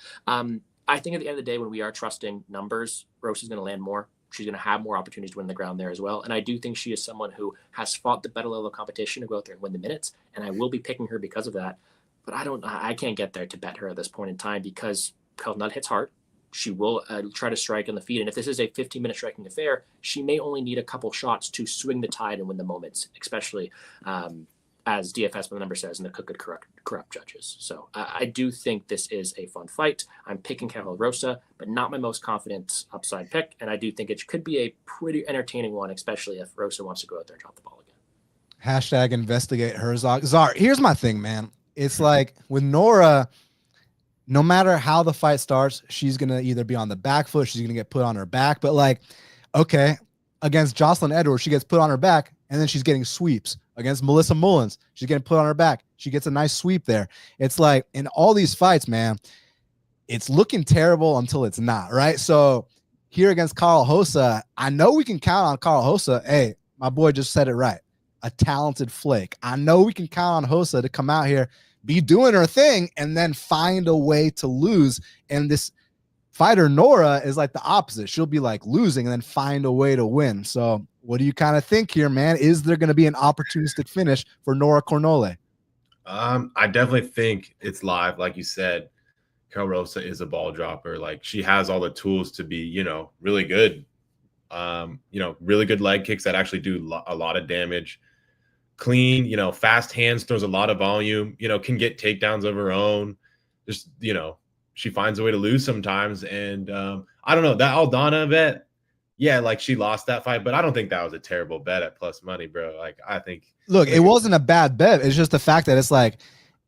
I think at the end of the day, when we are trusting numbers, Rosa's going to land more. She's going to have more opportunities to win the ground there as well. And I do think she is someone who has fought the better level of competition to go out there and win the minutes. And I will be picking her because of that. But I can't get there to bet her at this point in time, because Cornolle hits hard. She will try to strike on the feet. And if this is a 15-minute striking affair, she may only need a couple shots to swing the tide and win the moments, especially as DFS by the number says, and the cook could corrupt judges. So I do think this is a fun fight. I'm picking Karol Rosa, but not my most confident upside pick. And I do think it could be a pretty entertaining one, especially if Rosa wants to go out there and drop the ball again. Hashtag investigate Herzog. Czar, here's my thing, man. It's like with Nora, no matter how the fight starts, she's going to either be on the back foot, she's going to get put on her back. But like, okay, against Jocelyn Edwards, she gets put on her back, and then she's getting sweeps. Against Melissa Mullins, she's getting put on her back. She gets a nice sweep there. It's like, in all these fights, man, it's looking terrible until it's not, right? So here against Karol Rosa, I know we can count on Karol Rosa. Hey, my boy just said it right. A talented flake. I know we can count on Rosa to come out here, be doing her thing, and then find a way to lose. And this fighter, Nora, is like the opposite. She'll be like losing and then find a way to win. So what do you kind of think here, man? Is there going to be an opportunistic finish for Nora Cornolle? I definitely think it's live. Like you said, Karol Rosa is a ball dropper. Like, she has all the tools to be, really good. Really good leg kicks that actually do a lot of damage. Clean, fast hands, throws a lot of volume, can get takedowns of her own. Just, she finds a way to lose sometimes. And I don't know, that Aldana bet, yeah, like, she lost that fight, but I don't think that was a terrible bet at plus money, bro. Like, I think, look, it wasn't a bad bet. It's just the fact that it's like,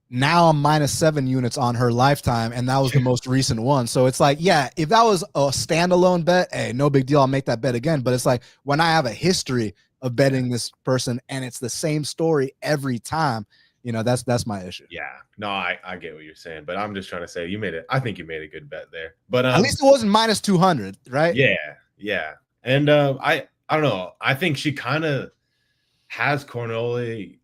now I'm -7 units on her lifetime, and that was the most recent one. So it's like, yeah, if that was a standalone bet, hey, no big deal, I'll make that bet again. But it's like, when I have a history of betting this person and it's the same story every time, that's my issue. Yeah, no, I get what you're saying, but I'm just trying to say, I think you made a good bet there. But at least it wasn't -200, right? Yeah. And I don't know. I think she kind of has Cornolle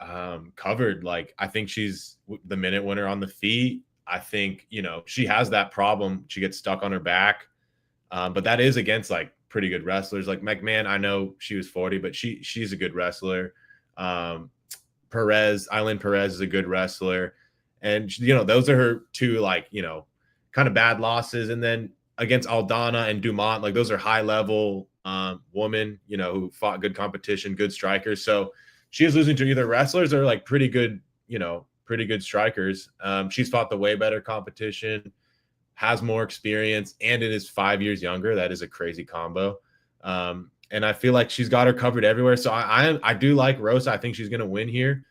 covered. Like, I think she's the minute winner on the feet. I think, she has that problem. She gets stuck on her back. But that is against like pretty good wrestlers. Like McMahon, I know she was 40, but she's a good wrestler. Eileen Perez is a good wrestler. And, those are her two, like, kind of bad losses. And then against Aldana and Dumont, like, those are high level women, who fought good competition, good strikers. So she is losing to either wrestlers or like pretty good strikers. She's fought the way better competition. has more experience, and it is 5 years younger. That is a crazy combo. And I feel like she's got her covered everywhere. So I do like Rosa. I think she's going to win here,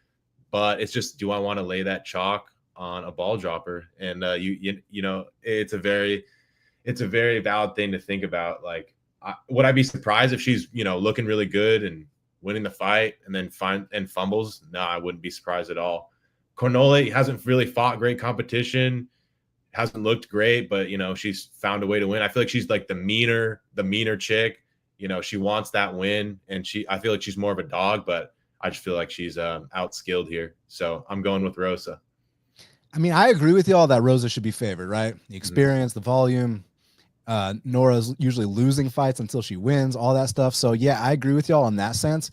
but it's just, do I want to lay that chalk on a ball dropper? And you know, it's a very valid thing to think about. Like, would I be surprised if she's, you know, looking really good and winning the fight and then fumbles? No, I wouldn't be surprised at all. Cornolle hasn't really fought great competition, hasn't looked great, but you know, she's found a way to win. I feel like she's like the meaner chick. You know, she wants that win, and I feel like she's more of a dog, but I just feel like she's outskilled here. So I'm going with Rosa. I mean, I agree with y'all that Rosa should be favored, right? The experience, the volume. Nora's usually losing fights until she wins, all that stuff. So yeah, I agree with y'all in that sense.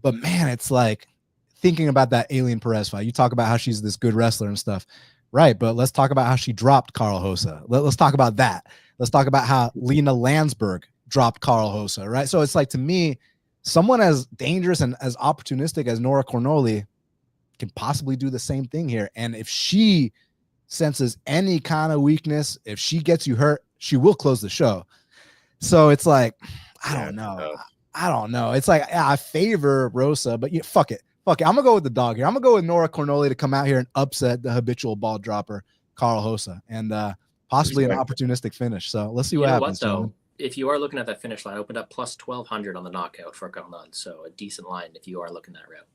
But man, it's like thinking about that Alien Perez fight. You talk about how she's this good wrestler and stuff, right? But let's talk about how she dropped Karol Rosa. Let's talk about that. Let's talk about how Lena Landsberg dropped Karol Rosa, right? So it's like, to me, someone as dangerous and as opportunistic as Nora Cornolle can possibly do the same thing here. And if she senses any kind of weakness, if she gets you hurt, she will close the show. So it's like, I don't know. It's like, I favor Rosa, but fuck it. I'm gonna go with the dog here. I'm gonna go with Nora Cornolle to come out here and upset the habitual ball dropper Karol Rosa, and possibly an opportunistic finish. So let's see what happens. Though, if you are looking at that finish line, I opened up plus 1,200 on the knockout for Cornolle, so a decent line if you are looking that route.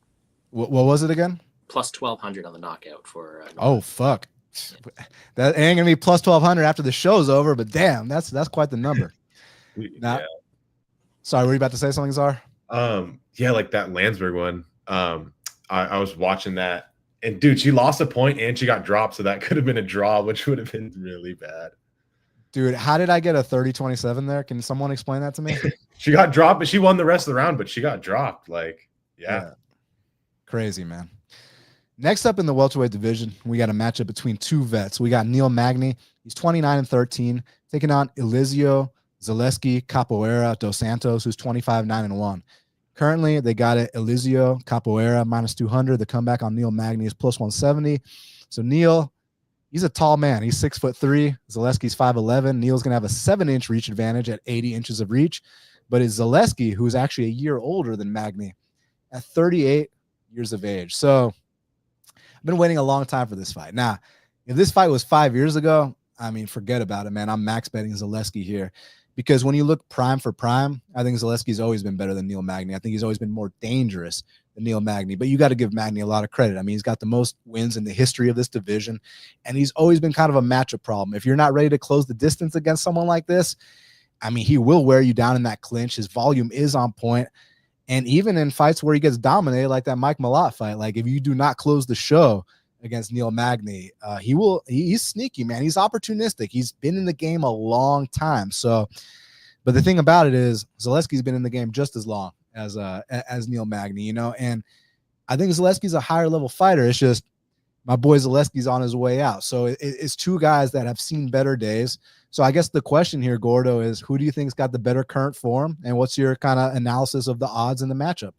What was it again? Plus 1,200 on the knockout for. Oh fuck. Yeah. That ain't gonna be plus 1,200 after the show's over, but damn, that's quite the number. Now, yeah. Sorry, were you about to say something, Czar? Yeah, like that Landsberg one. I was watching that, and dude, she lost a point and she got dropped, so that could have been a draw, which would have been really bad. Dude, how did I get a 30-27 there? Can someone explain that to me? She got dropped, but she won the rest of the round, but she got dropped. Like, yeah. Crazy, man. Next up in the welterweight division, we got a matchup between two vets. We got Magny. He's 29-13, taking on Elizeu, Zaleski, Capoeira, Dos Santos, who's 25-9-1. Currently, they got it Elizeu, Capoeira, minus 200. The comeback on Magny is plus 170. So Neil, he's a tall man. He's 6'3". Zaleski's 5'11". Neil's going to have a 7-inch reach advantage at 80 inches of reach. But it's Zaleski, who is actually a year older than Magny, at 38 years of age. So I've been waiting a long time for this fight. Now, if this fight was 5 years ago, I mean, forget about it, man. I'm max betting Zaleski here. Because when you look prime for prime, I think Zaleski's always been better than Magny. I think he's always been more dangerous than Magny. But you got to give Magny a lot of credit. I mean, he's got the most wins in the history of this division, and he's always been kind of a matchup problem. If you're not ready to close the distance against someone like this, I mean, he will wear you down in that clinch. His volume is on point. And even in fights where he gets dominated, like that Mike Malott fight, like if you do not close the show against Magny, he's sneaky, man. He's opportunistic. He's been in the game a long time. So, but the thing about it is Zaleski's been in the game just as long as Magny, you know, and I think Zaleski's a higher level fighter. It's just my boy Zaleski's on his way out. So it's two guys that have seen better days. So I guess the question here, Gordo, is who do you think's got the better current form, and what's your kind of analysis of the odds in the matchup?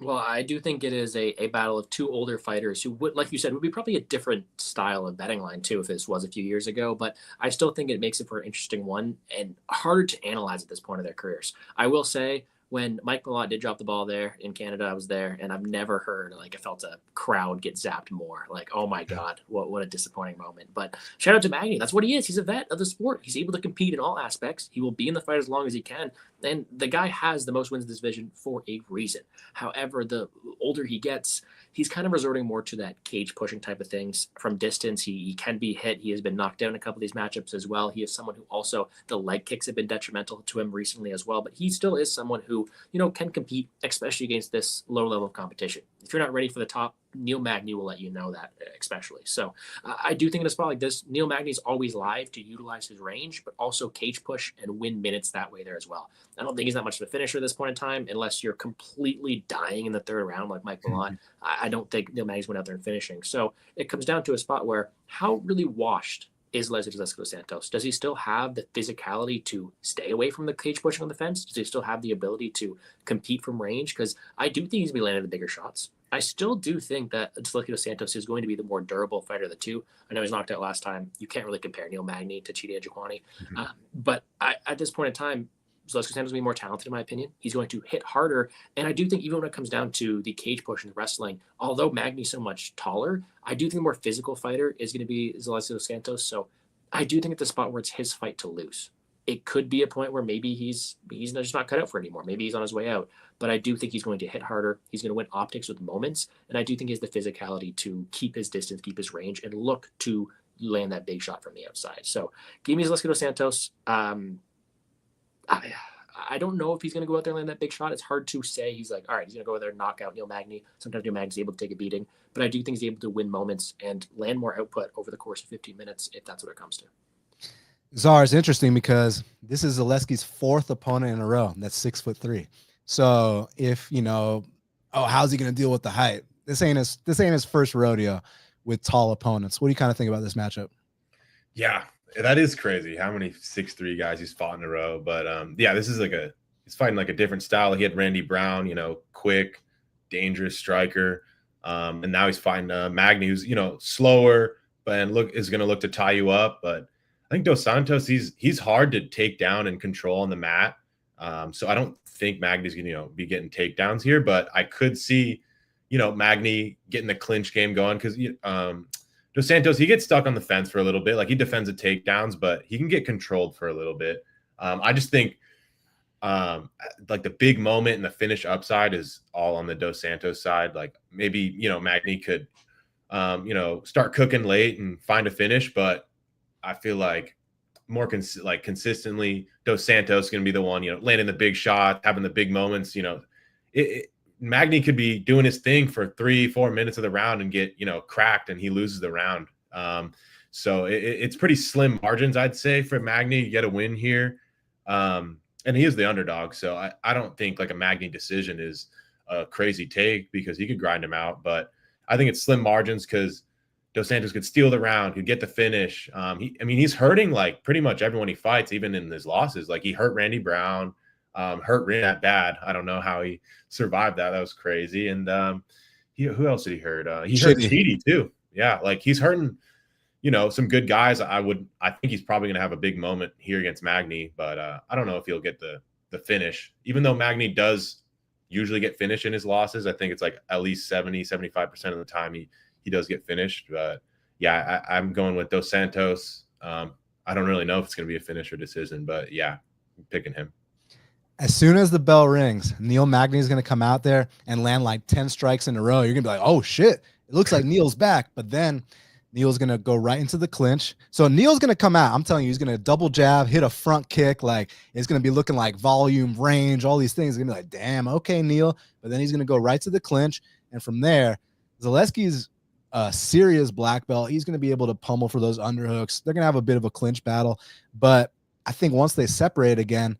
Well, I do think it is a battle of two older fighters who would, like you said, would be probably a different style of betting line too if this was a few years ago. But I still think it makes it for an interesting one and harder to analyze at this point of their careers. I will say, when Mike Malott did drop the ball there in Canada, I was there, and I've never heard, like, I felt a crowd get zapped more. Like, oh my God, what a disappointing moment. But shout out to Magny. That's what he is. He's a vet of the sport. He's able to compete in all aspects. He will be in the fight as long as he can. And the guy has the most wins in this division for a reason. However, the older he gets, he's kind of resorting more to that cage pushing type of things from distance. He can be hit. He has been knocked down in a couple of these matchups as well. He is someone who also, the leg kicks have been detrimental to him recently as well. But he still is someone who, you know, can compete, especially against this low level of competition. If you're not ready for the top, Magny will let you know that, especially. So I do think in a spot like this, Magny is always live to utilize his range, but also cage push and win minutes that way there as well. I don't think he's that much of a finisher at this point in time, unless you're completely dying in the third round like Mike Malott. I don't think Magny's went out there and finishing. So it comes down to a spot where how really washed is Elizeu Dos Santos? Does he still have the physicality to stay away from the cage pushing on the fence? Does he still have the ability to compete from range? Because I do think he's going to be landing the bigger shots. I still do think that Zaleski dos Santos is going to be the more durable fighter of the two. I know he's knocked out last time. You can't really compare Neil Magny to Chidi Adjukwani. But at this point in time, Zaleski dos Santos is going to be more talented, in my opinion. He's going to hit harder. And I do think even when it comes down to the cage push and the wrestling, although Magny's so much taller, I do think the more physical fighter is going to be Zaleski dos Santos. So I do think at the spot where it's his fight to lose. It could be a point where maybe he's just not cut out for it anymore. Maybe he's on his way out. But I do think he's going to hit harder. He's going to win optics with moments. And I do think he has the physicality to keep his distance, keep his range, and look to land that big shot from the outside. So give me Zaleski dos Santos. I don't know if he's going to go out there and land that big shot. It's hard to say. He's like, all right, he's going to go out there and knock out Neil Magny. Sometimes Neil Magny's able to take a beating. But I do think he's able to win moments and land more output over the course of 15 minutes if that's what it comes to. Zar, is interesting because this is Zaleski's 4th opponent in a row that's 6'3". So if how's he going to deal with the height? This ain't his first rodeo with tall opponents. What do you kind of think about this matchup? Yeah, that is crazy. How many 6'3" guys he's fought in a row? But this is he's fighting like a different style. He had Randy Brown, quick, dangerous striker, and now he's fighting Magny, who's slower, but is going to look to tie you up, but. I think Dos Santos, he's hard to take down and control on the mat. So I don't think Magny's going to be getting takedowns here, but I could see, Magny getting the clinch game going because Dos Santos, he gets stuck on the fence for a little bit. Like he defends the takedowns, but he can get controlled for a little bit. I just think like the big moment and the finish upside is all on the Dos Santos side. Like maybe, Magny could, start cooking late and find a finish, but I feel like more consistently, Dos Santos is going to be the one, landing the big shot, having the big moments. Magny could be doing his thing for 3-4 minutes of the round and get, cracked, and he loses the round. So it's pretty slim margins, I'd say, for Magny to get a win here. And he is the underdog, so I don't think like a Magny decision is a crazy take because he could grind him out. But I think it's slim margins because Dos Santos could steal the round, could get the finish. He's hurting like pretty much everyone he fights, even in his losses. Like he hurt Randy Brown, hurt Rinya bad. I don't know how he survived that. That was crazy. And who else did he hurt? He hurt Chidi too. Yeah, like he's hurting, some good guys. I think he's probably going to have a big moment here against Magny, but I don't know if he'll get the finish. Even though Magny does usually get finished in his losses, I think it's like at least 70-75% of the time he does get finished. But yeah, I'm going with Dos Santos. I don't really know if it's going to be a finish or decision, but yeah, I'm picking him. As soon as the bell rings, Neil Magny is going to come out there and land like 10 strikes in a row. You're going to be like, oh shit, it looks like Neil's back. But then Neil's going to go right into the clinch. So Neil's going to come out. I'm telling you, he's going to double jab, hit a front kick. Like it's going to be looking like volume, range, all these things. It's going to be like, damn, okay, Neil. But then he's going to go right to the clinch. And from there, Zaleski's serious black belt. He's going to be able to pummel for those underhooks. They're going to have a bit of a clinch battle, but I think once they separate again,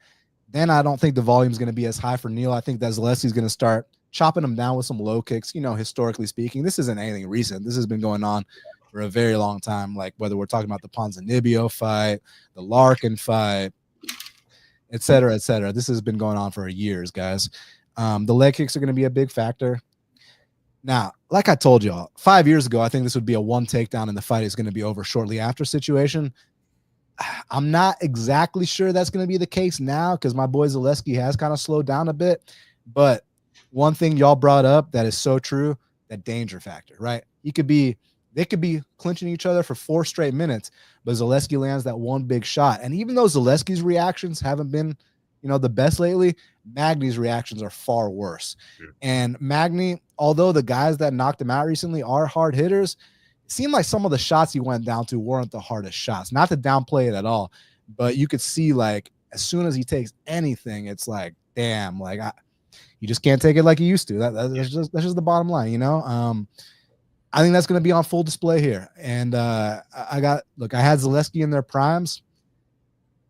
then I don't think the volume is going to be as high for Neil. I think that Zaleski's going to start chopping him down with some low kicks. Historically speaking, this isn't anything recent. This has been going on for a very long time. Like whether we're talking about the Ponzinibbio fight, the Larkin fight, et cetera, et cetera. This has been going on for years, guys. The leg kicks are going to be a big factor. Now, like I told y'all, 5 years ago, I think this would be a one takedown and the fight is going to be over shortly after situation. I'm not exactly sure that's going to be the case now because my boy Zaleski has kind of slowed down a bit. But one thing y'all brought up that is so true, that danger factor, right? They could be clinching each other for 4 straight minutes, but Zaleski lands that one big shot. And even though Zaleski's reactions haven't been the best lately, Magny's reactions are far worse. Yeah. And Magny, although the guys that knocked him out recently are hard hitters, it seemed like some of the shots he went down to weren't the hardest shots. Not to downplay it at all, but you could see like as soon as he takes anything, it's like, damn, like you just can't take it like you used to. That's just the bottom line, I think that's going to be on full display here. And I had Zaleski in their primes.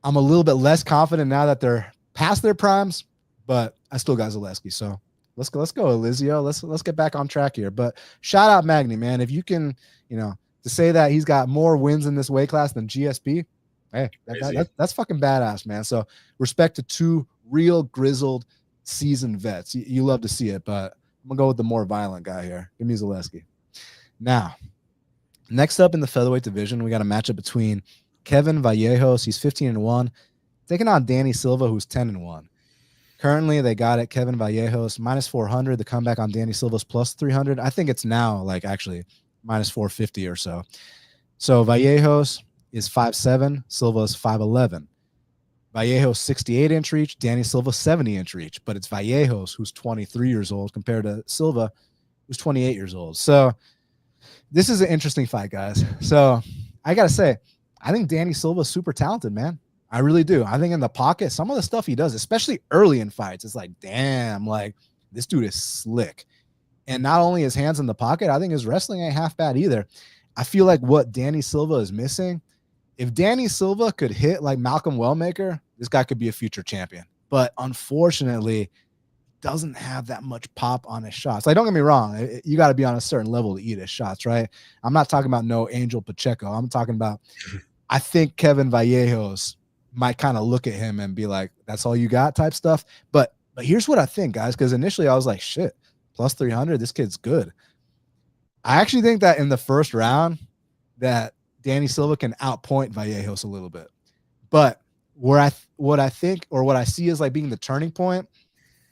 I'm a little bit less confident now that they're past their primes, but I still got Zaleski. So let's go, Elizeu. Let's get back on track here. But shout out Magny, man. If you can, to say that he's got more wins in this weight class than GSP, hey, that's fucking badass, man. So respect to 2 real grizzled seasoned vets. You love to see it, but I'm going to go with the more violent guy here. Give me Zaleski. Now, next up in the featherweight division, we got a matchup between Kevin Vallejos, he's 15-1, taking on Danny Silva, who's 10-1. Currently, they got it Kevin Vallejos minus 400. The comeback on Danny Silva's plus 300. I think it's now like actually minus 450 or so. So Vallejos is 5'7", Silva is 5'11". Vallejos 68-inch reach, Danny Silva 70-inch reach, but it's Vallejos who's 23 years old compared to Silva who's 28 years old. So this is an interesting fight, guys. So I got to say, I think Danny Silva is super talented, man. I really do. I think in the pocket, some of the stuff he does, especially early in fights, it's like, damn, like this dude is slick. And not only his hands in the pocket, I think his wrestling ain't half bad either. I feel like what Danny Silva is missing, if Danny Silva could hit like Malcolm Wellmaker, this guy could be a future champion. But unfortunately, doesn't have that much pop on his shots. Like, don't get me wrong, you got to be on a certain level to eat his shots, right? I'm not talking about no Angel Pacheco. I'm talking about, I think Kevin Vallejos might kind of look at him and be like, that's all you got type stuff. But here's what I think, guys, because initially I was like, shit, plus 300, this kid's good. I actually think that in the first round that Danny Silva can outpoint Vallejos a little bit. But what I think or what I see as like being the turning point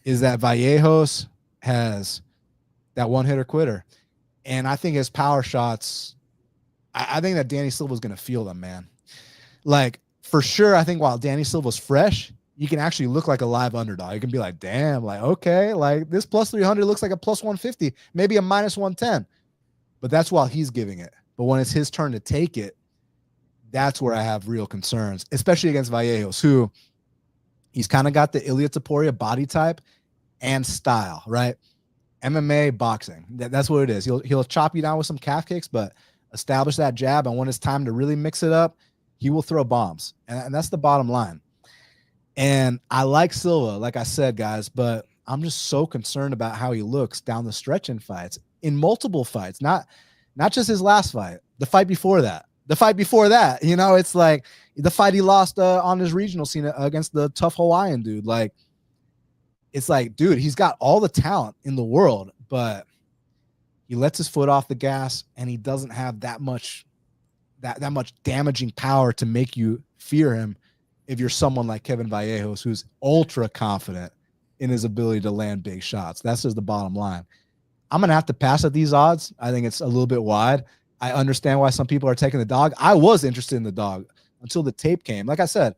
is that Vallejos has that one-hitter quitter. And I think his power shots, I think that Danny Silva is going to feel them, man. Like, for sure, I think while Danny Silva's fresh, you can actually look like a live underdog. You can be like, damn, like, okay, like this plus 300 looks like a plus 150, maybe a minus 110. But that's while he's giving it. But when it's his turn to take it, that's where I have real concerns, especially against Vallejos, who he's kind of got the Ilia Topuria body type and style, right? MMA boxing. That's what it is. He'll chop you down with some calf kicks, but establish that jab. And when it's time to really mix it up, he will throw bombs. And that's the bottom line. And I like Silva, like I said, guys, but I'm just so concerned about how he looks down the stretch in fights, in multiple fights, not just his last fight, the fight before that. You know, it's like the fight he lost on his regional scene against the tough Hawaiian dude. Like, it's like, dude, he's got all the talent in the world, but he lets his foot off the gas and he doesn't have that much damaging power to make you fear him if you're someone like Kevin Vallejos, who's ultra confident in his ability to land big shots. That's just the bottom line. I'm going to have to pass at these odds. I think it's a little bit wide. I understand why some people are taking the dog. I was interested in the dog until the tape came. Like I said,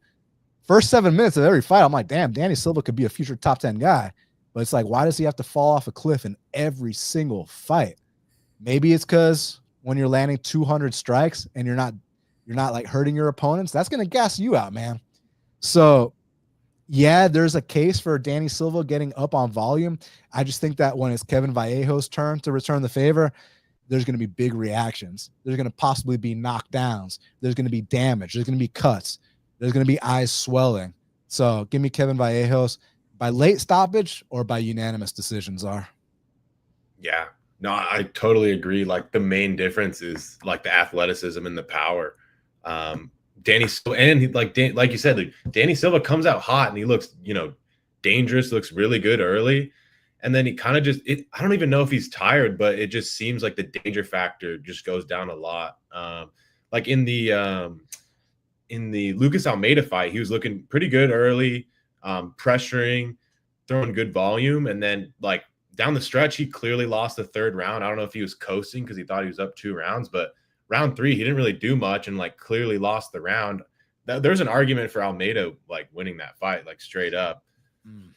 first 7 minutes of every fight, I'm like, damn, Danny Silva could be a future top 10 guy. But it's like, why does he have to fall off a cliff in every single fight? Maybe it's because when you're landing 200 strikes and you're not like hurting your opponents, that's going to gas you out, man. So yeah, there's a case for Danny Silva getting up on volume. I just think that when it's Kevin Vallejos' turn to return the favor, there's going to be big reactions. There's going to possibly be knockdowns. There's going to be damage. There's going to be cuts. There's going to be eyes swelling. So give me Kevin Vallejos by late stoppage or by unanimous decisions are. Yeah, no, I totally agree. Like, the main difference is like the athleticism and the power. Danny Silva, and like you said, like Danny Silva comes out hot and he looks, dangerous, looks really good early. And then he kind of just, I don't even know if he's tired, but it just seems like the danger factor just goes down a lot. Like in the Lucas Almeida fight, he was looking pretty good early, pressuring, throwing good volume. And then like down the stretch, he clearly lost the third round. I don't know if he was coasting because he thought he was up 2 rounds, but round 3, he didn't really do much and like clearly lost the round. There's an argument for Almeida like winning that fight, like straight up.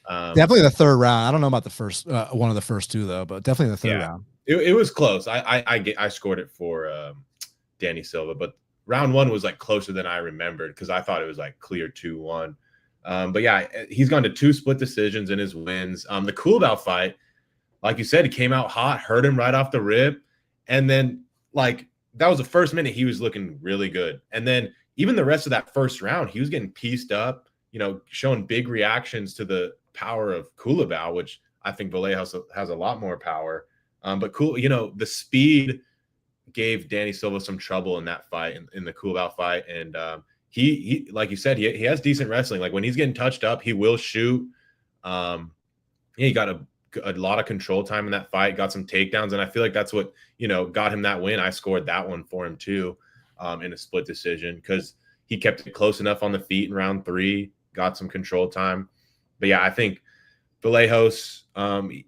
Definitely the third round. I don't know about the first one of the first 2 though, but definitely the third round. It was close. I scored it for Danny Silva, but round 1 was like closer than I remembered because I thought it was like clear 2-1. But yeah, he's gone to 2 split decisions in his wins. The Coolbaugh fight, like you said, he came out hot, hurt him right off the rip, and then like that was the first minute he was looking really good, and then even the rest of that first round, he was getting pieced up. Showing big reactions to the power of Coolbaugh, which I think Vallejos has a lot more power. But the speed gave Danny Silva some trouble in that fight, in the Coolbaugh fight. And he like you said, he has decent wrestling. Like when he's getting touched up, he will shoot. He got a a lot of control time in that fight, got some takedowns, and I feel like that's what, got him that win. I scored that one for him too, in a split decision, because he kept it close enough on the feet in round 3, got some control time. But yeah, I think Vallejos,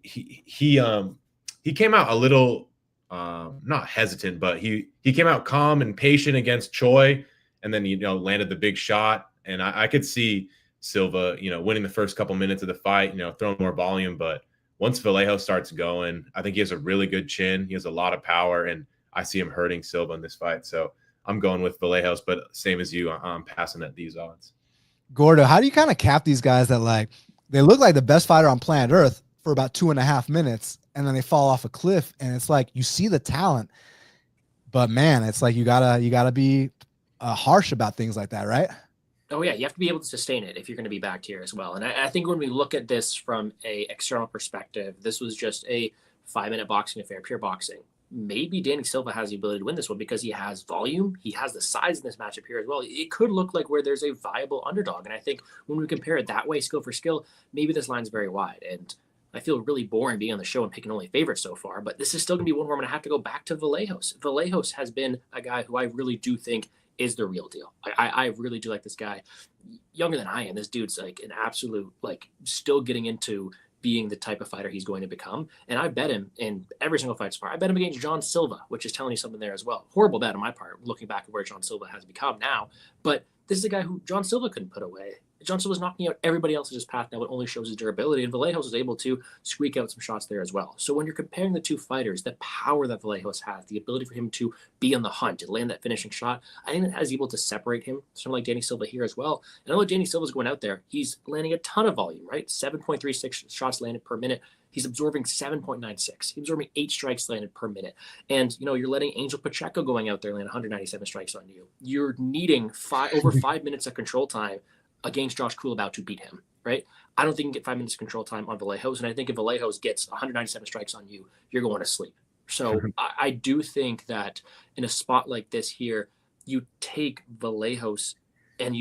he came out a little not hesitant, but he came out calm and patient against Choi, and then landed the big shot. And I could see Silva, winning the first couple minutes of the fight, throwing more volume. But once Vallejos starts going, I think he has a really good chin. He has a lot of power, and I see him hurting Silva in this fight. So I'm going with Vallejos, but same as you, I'm passing at these odds. Gordo, how do you kind of cap these guys that they look like the best fighter on planet Earth for about 2.5 minutes, and then they fall off a cliff, and it's like you see the talent, but man, it's like you gotta be harsh about things like that, right? Oh yeah, you have to be able to sustain it if you're going to be backed here as well. And I think when we look at this from a external perspective, this was just a 5-minute boxing affair, pure boxing. Maybe Danny Silva has the ability to win this one because he has volume. He has the size in this matchup here as well. It could look like where there's a viable underdog. And I think when we compare it that way, skill for skill, maybe this line's very wide. And I feel really boring being on the show and picking only favorites so far, but this is still going to be one where I'm going to have to go back to Vallejos. Vallejos has been a guy who I really do think is the real deal. I really do like this guy. Younger than I am, this dude's like an absolute, still getting into being the type of fighter he's going to become. And I bet him in every single fight so far. I bet him against John Silva, which is telling you something there as well. Horrible bet on my part, looking back at where John Silva has become now. But this is a guy who John Silva couldn't put away. John Silva's knocking out everybody else's path now. It only shows his durability, and Vallejos is able to squeak out some shots there as well. So when you're comparing the two fighters, the power that Vallejos has, the ability for him to be on the hunt and land that finishing shot, I think that is able to separate him, someone like Danny Silva here as well. And although Danny Silva's going out there, he's landing a ton of volume, right? 7.36 shots landed per minute. He's absorbing 7.96. He's absorbing 8 strikes landed per minute. And, you're letting Angel Pacheco going out there land 197 strikes on you. You're needing over 5 minutes of control time against Josh Kulabau to beat him, right? I don't think you can get 5 minutes of control time on Vallejos, and I think if Vallejos gets 197 strikes on you, you're going to sleep. So I do think that in a spot like this here, you take Vallejos and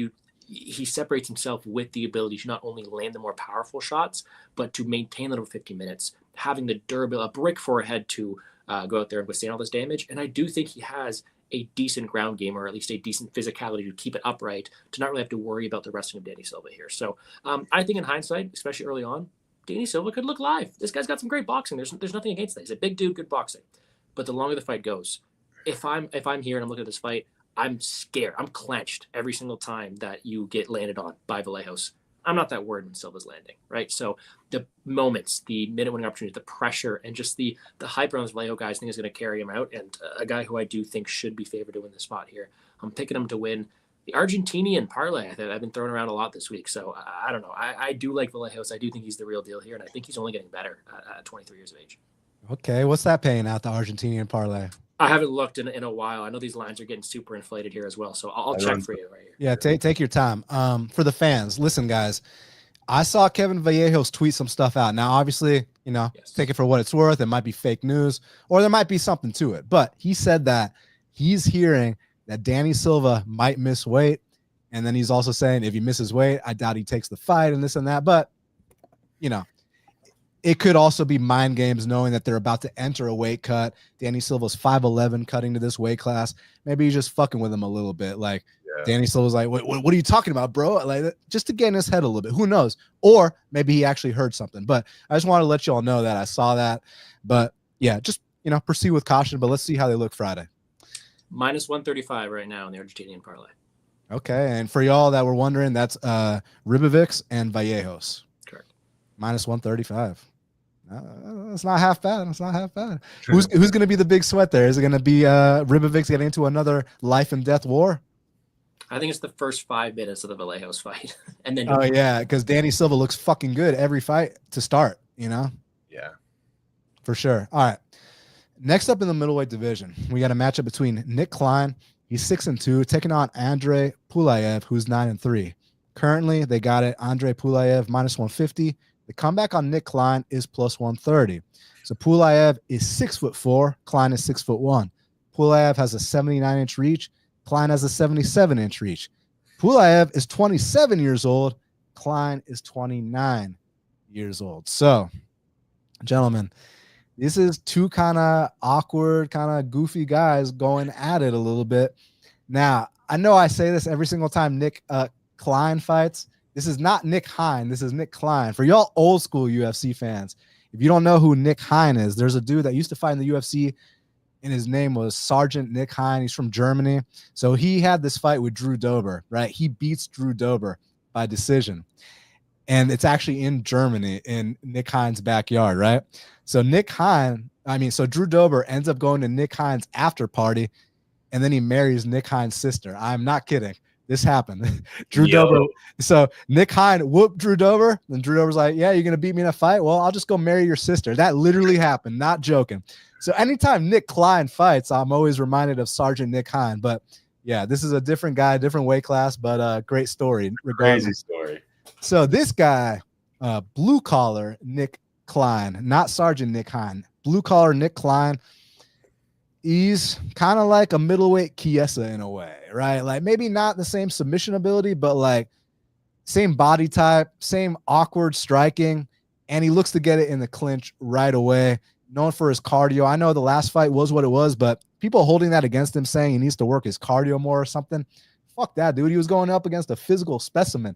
he separates himself with the ability to not only land the more powerful shots, but to maintain that over 50 minutes, having the durability, a brick forehead to go out there and withstand all this damage. And I do think he has a decent ground game, or at least a decent physicality to keep it upright, to not really have to worry about the resting of Danny Silva here. So I think in hindsight, especially early on, Danny Silva could look live. This guy's got some great boxing. There's nothing against that. He's a big dude, good boxing. But the longer the fight goes, if I'm here and I'm looking at this fight, I'm scared. I'm clenched every single time that you get landed on by Vallejos. I'm not that worried when Silva's landing, right? So the moments, the minute winning opportunity, the pressure, and just the hype around this Vallejo guy, I think is going to carry him out. And a guy who I do think should be favored to win the spot here. I'm picking him to win the Argentinian parlay. I've been throwing around a lot this week. So I don't know. I do like Vallejos. I do think he's the real deal here. And I think he's only getting better at 23 years of age. Okay. What's that paying out, the Argentinian parlay? I haven't looked in a while. I know these lines are getting super inflated here as well. So I'll check for you right here. Yeah, take your time. For the fans, listen, guys. I saw Kevin Vallejos tweet some stuff out. Now, obviously, Yes. Take it for what it's worth. It might be fake news, or there might be something to it. But he said that he's hearing that Danny Silva might miss weight. And then he's also saying if he misses weight, I doubt he takes the fight and this and that. But, it could also be mind games knowing that they're about to enter a weight cut. Danny Silva's 5'11", cutting to this weight class. Maybe he's just fucking with him a little bit. Danny Silva's like, what are you talking about, bro? Like, just to get in his head a little bit. Who knows? Or maybe he actually heard something. But I just want to let you all know that I saw that. But yeah, just, proceed with caution. But let's see how they look Friday. Minus 135 right now in the Argentinian parlay. Okay. And for y'all that were wondering, that's Ribovics and Vallejos. Correct. Minus 135. It's not half bad. It's not half bad. Who's going to be the big sweat there? Is it going to be Ribovics getting into another life and death war? I think it's the first 5 minutes of the Vallejos fight. And then because Danny Silva looks fucking good every fight to start, Yeah. For sure. All right. Next up in the middleweight division, we got a matchup between Nick Klein, he's 6-2, taking on Andrey Pulyaev, who's 9-3. Currently, they got it. Andrey Pulyaev minus 150. The comeback on Nick Klein is plus 130. So Pulyaev is 6'4", Klein is 6'1". Pulyaev has a 79-inch reach. Klein has a 77-inch reach. Pulyaev is 27 years old. Klein is 29 years old. So Gentlemen, this is two kind of awkward, kind of goofy guys going at it a little bit. Now, I know I say this every single time Nick Klein fights. This is not Nick Hyun. This is Nick Klein. For y'all old school UFC fans, if you don't know who Nick Hyun is, there's a dude that used to fight in the UFC, and his name was Sergeant Nick Hyun. He's from Germany. So he had this fight with Drew Dober, right? He beats Drew Dober by decision. And it's actually in Germany, in Nick Hyun's backyard, right? So so Drew Dober ends up going to Nick Hyun's after party, and then he marries Nick Hyun's sister. I'm not kidding. This happened. Dober. So Nick Hyun whooped Drew Dober, and Drew Dober's like, yeah, you're going to beat me in a fight? Well, I'll just go marry your sister. That literally happened, not joking. So anytime Nick Klein fights, I'm always reminded of Sergeant Nick Hyun. But yeah, this is a different guy, different weight class, but great story. Regardless. Crazy story. So this guy, blue collar Nick Klein, not Sergeant Nick Hyun, blue collar Nick Klein, he's kind of like a middleweight Chiesa in a way, right? Like maybe not the same submission ability, but like same body type, same awkward striking, and he looks to get it in the clinch right away. Known for his cardio. I know the last fight was what it was, but people holding that against him, saying he needs to work his cardio more or something. Fuck that, dude. He was going up against a physical specimen.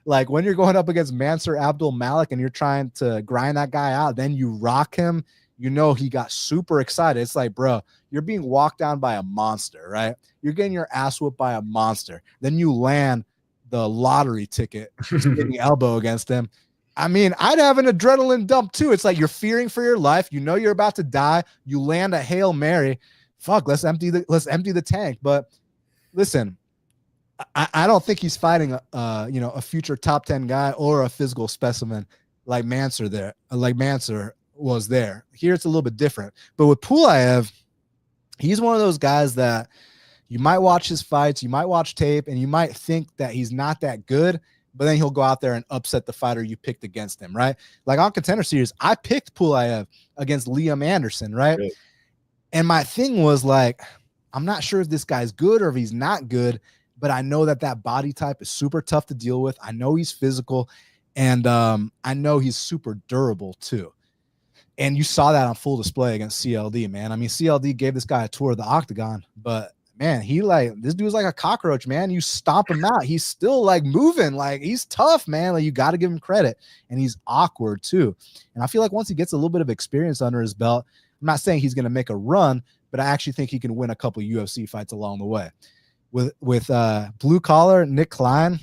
Like when you're going up against Mansur Abdul Malik and you're trying to grind that guy out, then you rock him, you know he got super excited. It's like, bro, you're being walked down by a monster, right? You're getting your ass whooped by a monster. Then you land the lottery ticket, hitting elbow against him. I mean, I'd have an adrenaline dump too. It's like you're fearing for your life. You know you're about to die. You land a Hail Mary. Fuck, let's empty the tank. But listen, I don't think he's fighting a future top 10 guy or a physical specimen like Mansur was there. Here it's a little bit different. But with Pulyaev, he's one of those guys that you might watch his fights, you might watch tape, and you might think that he's not that good, but then he'll go out there and upset the fighter you picked against him, right? Like on Contender Series, I picked Pulyaev against Liam Anderson, right? Really? And my thing was like, I'm not sure if this guy's good or if he's not good, but I know that body type is super tough to deal with. I know he's physical, and I know he's super durable too. And you saw that on full display against CLD, man. I mean, CLD gave this guy a tour of the octagon, but man, this dude's like a cockroach, man. You stomp him out, he's still like moving, like he's tough, man. Like you got to give him credit, and he's awkward too. And I feel like once he gets a little bit of experience under his belt, I'm not saying he's going to make a run, but I actually think he can win a couple UFC fights along the way. With blue collar Nick Klein,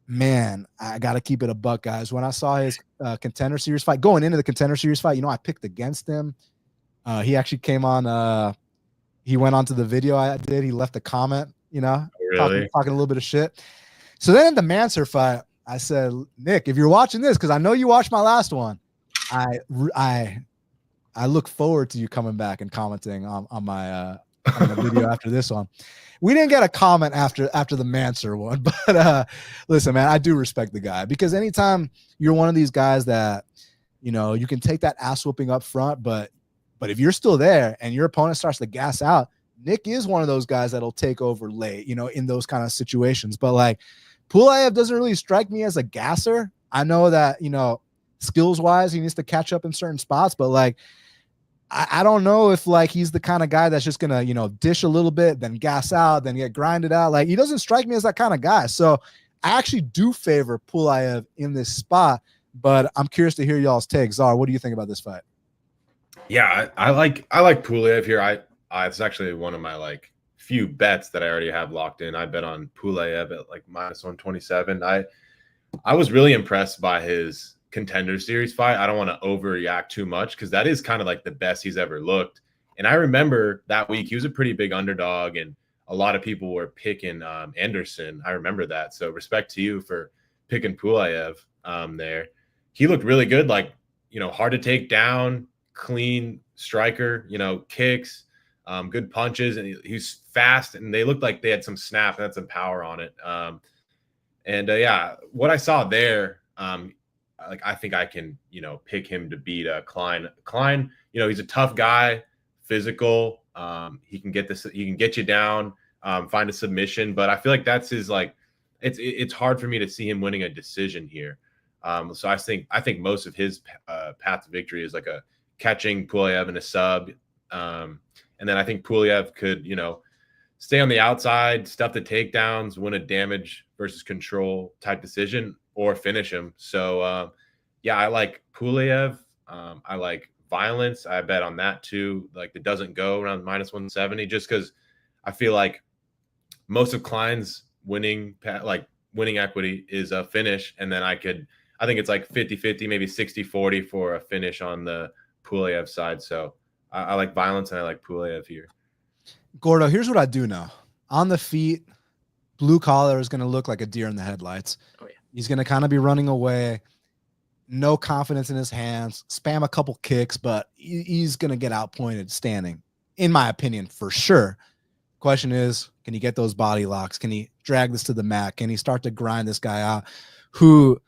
man, I got to keep it a buck, guys. When I saw his Contender Series fight, going into the Contender Series fight, I picked against him. He actually came on. He went onto the video I did. He left a comment, really? talking a little bit of shit. So then in the Mansur fight, I said, Nick, if you're watching this, because I know you watched my last one, I look forward to you coming back and commenting on my on the video after this one. We didn't get a comment after the Mansur one, but listen, man, I do respect the guy, because anytime you're one of these guys that, you can take that ass whooping up front, but if you're still there and your opponent starts to gas out, Nick is one of those guys that'll take over late, in those kind of situations. But like Pulyaev doesn't really strike me as a gasser. I know that, skills wise, he needs to catch up in certain spots, but like, I don't know if like he's the kind of guy that's just gonna, dish a little bit, then gas out, then get grinded out. Like he doesn't strike me as that kind of guy. So I actually do favor Pulyaev in this spot, but I'm curious to hear y'all's take. Czar, what do you think about this fight? Yeah, I like Pulyaev here. It's actually one of my few bets that I already have locked in. I bet on Pulyaev at -127. I was really impressed by his Contender Series fight. I don't want to overreact too much, because that is kind of the best he's ever looked. And I remember that week he was a pretty big underdog, and a lot of people were picking Anderson. I remember that. So respect to you for picking Pulyaev there. He looked really good, hard to take down, clean striker, kicks, good punches, and he's fast, and they looked like they had some snap and had some power on it. Yeah, what I saw there, I think I can, pick him to beat Klein. Klein, he's a tough guy, physical. He can get you down, find a submission, but I feel like that's his it's hard for me to see him winning a decision here. So I think most of his path to victory is like a catching Pulyaev in a sub. And then I think Pulyaev could, stay on the outside, stuff the takedowns, win a damage versus control type decision, or finish him. So, yeah, I like Pulyaev. I like violence. I bet on that too. Like it doesn't go around -170 just because I feel like most of Klein's winning equity is a finish. And then I think it's like 50-50, maybe 60-40 for a finish on the Pulyaev side. So I like violence and I like Pulyaev here. Gordo, here's what I do know. On the feet, blue collar is going to look like a deer in the headlights. Oh, yeah. He's going to kind of be running away. No confidence in his hands. Spam a couple kicks, but he's going to get outpointed standing, in my opinion, for sure. Question is, can he get those body locks? Can he drag this to the mat? Can he start to grind this guy out? Who,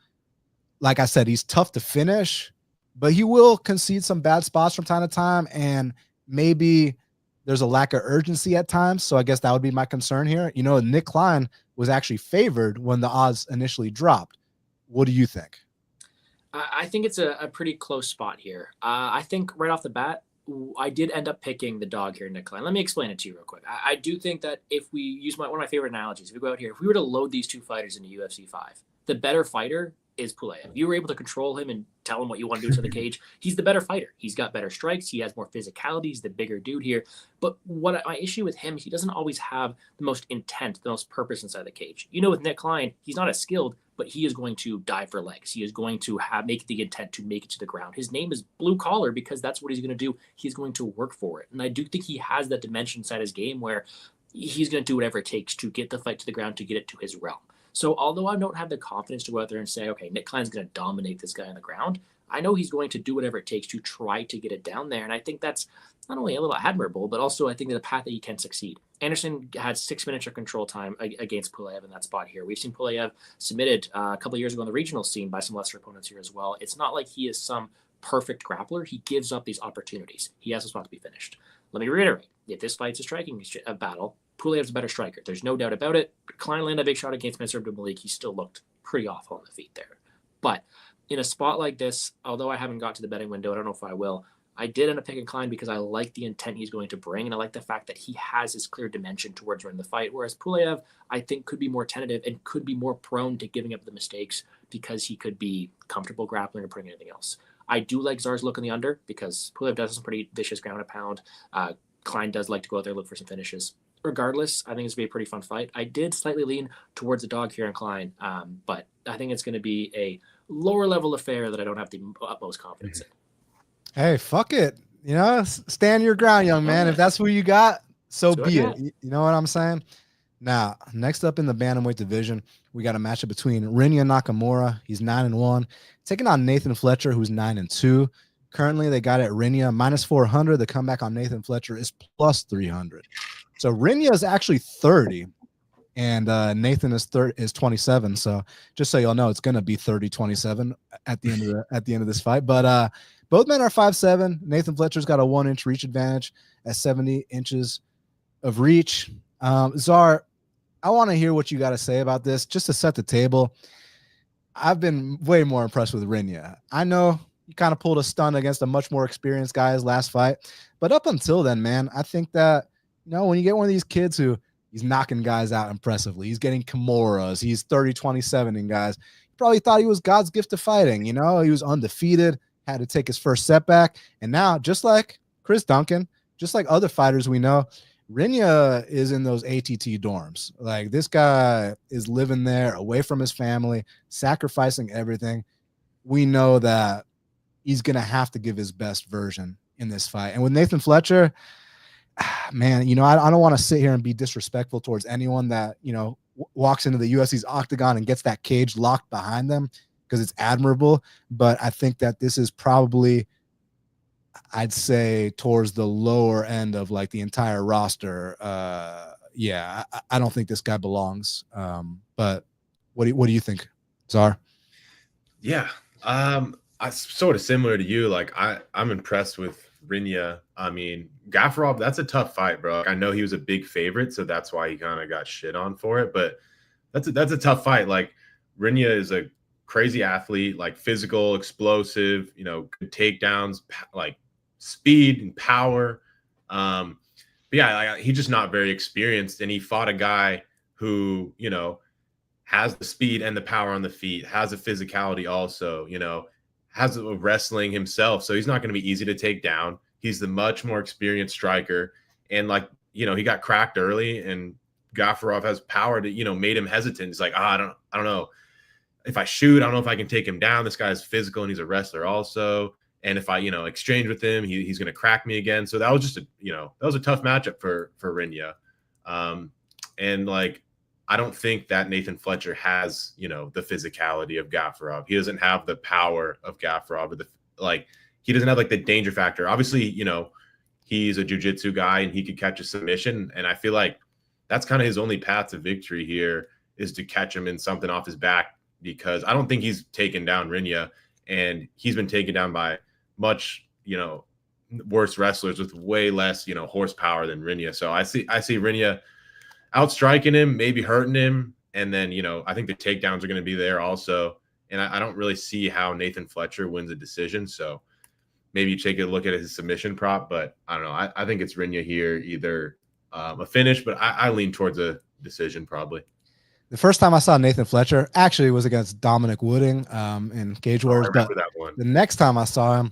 like I said, he's tough to finish, but he will concede some bad spots from time to time, and maybe there's a lack of urgency at times. So I guess that would be my concern here. Nick Klein was actually favored when the odds initially dropped. What do you think? I think it's a pretty close spot here. I think right off the bat, I did end up picking the dog here, Nick Klein. Let me explain it to you real quick. I do think that if we use one of my favorite analogies, if we go out here, if we were to load these two fighters into UFC 5, the better fighter is Pulyaev. You were able to control him and tell him what you want to do to the cage. He's the better fighter. He's got better strikes. He has more physicality. He's the bigger dude here. But my issue with him, he doesn't always have the most intent, the most purpose inside the cage. With Nick Klein, he's not as skilled, but he is going to dive for legs. He is going to make the intent to make it to the ground. His name is blue collar because that's what he's going to do. He's going to work for it. And I do think he has that dimension inside his game where he's going to do whatever it takes to get the fight to the ground, to get it to his realm. So although I don't have the confidence to go out there and say, okay, Nick Klein's going to dominate this guy on the ground, I know he's going to do whatever it takes to try to get it down there. And I think that's not only a little admirable, but also I think that a path that he can succeed. Anderson had 6 minutes of control time against Pulyaev in that spot here. We've seen Pulyaev submitted a couple of years ago on the regional scene by some lesser opponents here as well. It's not like he is some perfect grappler. He gives up these opportunities. He has a spot to be finished. Let me reiterate. If this fight's a striking battle, Pulyev's a better striker. There's no doubt about it. Klein landed a big shot against Mr. Abdul-Malik. He still looked pretty awful on the feet there. But in a spot like this, although I haven't got to the betting window, I don't know if I will, I did end up picking Klein because I like the intent he's going to bring, and I like the fact that he has his clear dimension towards winning the fight, whereas Pulyaev, I think, could be more tentative and could be more prone to giving up the mistakes because he could be comfortable grappling or putting anything else. I do like Zar's look in the under because Pulyaev does some pretty vicious ground and pound. Klein does like to go out there and look for some finishes. Regardless, I think it's going to be a pretty fun fight. I did slightly lean towards the dog here in Klein, but I think it's going to be a lower level affair that I don't have the utmost confidence in. Hey, fuck it. Stand your ground, young man. If that's who you got, so be it. You know what I'm saying? Now, next up in the bantamweight division, we got a matchup between Rinya and Nakamura. He's 9-1, taking on Nathan Fletcher, who's 9-2. Currently, they got it Rinya -400. The comeback on Nathan Fletcher is +300. So Rinya is actually 30, and Nathan is 27. So just so y'all know, it's gonna be 30-27 at the end of this fight. But both men are 5'7". Nathan Fletcher's got a 1-inch reach advantage at 70 inches of reach. Zar, I want to hear what you got to say about this, just to set the table. I've been way more impressed with Rinya. I know you kind of pulled a stunt against a much more experienced guy his last fight, but up until then, man, I think that when you get one of these kids who he's knocking guys out impressively, he's getting Kimuras, he's 30-27 in guys. He probably thought he was God's gift to fighting. He was undefeated, had to take his first setback, and now, just like Chris Duncan, just like other fighters we know, Rinya is in those ATT dorms. Like, this guy is living there away from his family, sacrificing everything. We know that he's going to have to give his best version in this fight. And with Nathan Fletcher, man, I don't want to sit here and be disrespectful towards anyone that, walks into the UFC's octagon and gets that cage locked behind them, because it's admirable. But I think that this is probably, I'd say, towards the lower end of like the entire roster. I don't think this guy belongs. But what do you think, Zar? Yeah. I sort of similar to you. Like I'm impressed with Rinya. I mean, Gafurov, that's a tough fight, bro. I know he was a big favorite, so that's why he kind of got shit on for it. But that's a tough fight. Like, Rinya is a crazy athlete, like physical, explosive, good takedowns, like speed and power. But yeah, he's just not very experienced, and he fought a guy who, has the speed and the power on the feet, has a physicality also, has a wrestling himself. So he's not going to be easy to take down. He's the much more experienced striker. And he got cracked early, and Gafurov has power that, made him hesitant. He's like, I don't know. If I shoot, I don't know if I can take him down. This guy's physical and he's a wrestler also. And if I, exchange with him, he's going to crack me again. So that was just that was a tough matchup for Rinya. And I don't think that Nathan Fletcher has, the physicality of Gafurov. He doesn't have the power of Gafurov, or he doesn't have the danger factor. Obviously, he's a jiu-jitsu guy and he could catch a submission. And I feel like that's kind of his only path to victory here, is to catch him in something off his back, because I don't think he's taken down Rinya, and he's been taken down by much, worse wrestlers with way less, horsepower than Rinya. So I see Rinya outstriking him, maybe hurting him. And then, I think the takedowns are going to be there also. And I don't really see how Nathan Fletcher wins a decision. So maybe you take a look at his submission prop, but I don't know. I think it's Rinya here, either a finish, but I lean towards a decision probably. The first time I saw Nathan Fletcher actually was against Dominic Wooding in Cage Warriors. But the next time I saw him,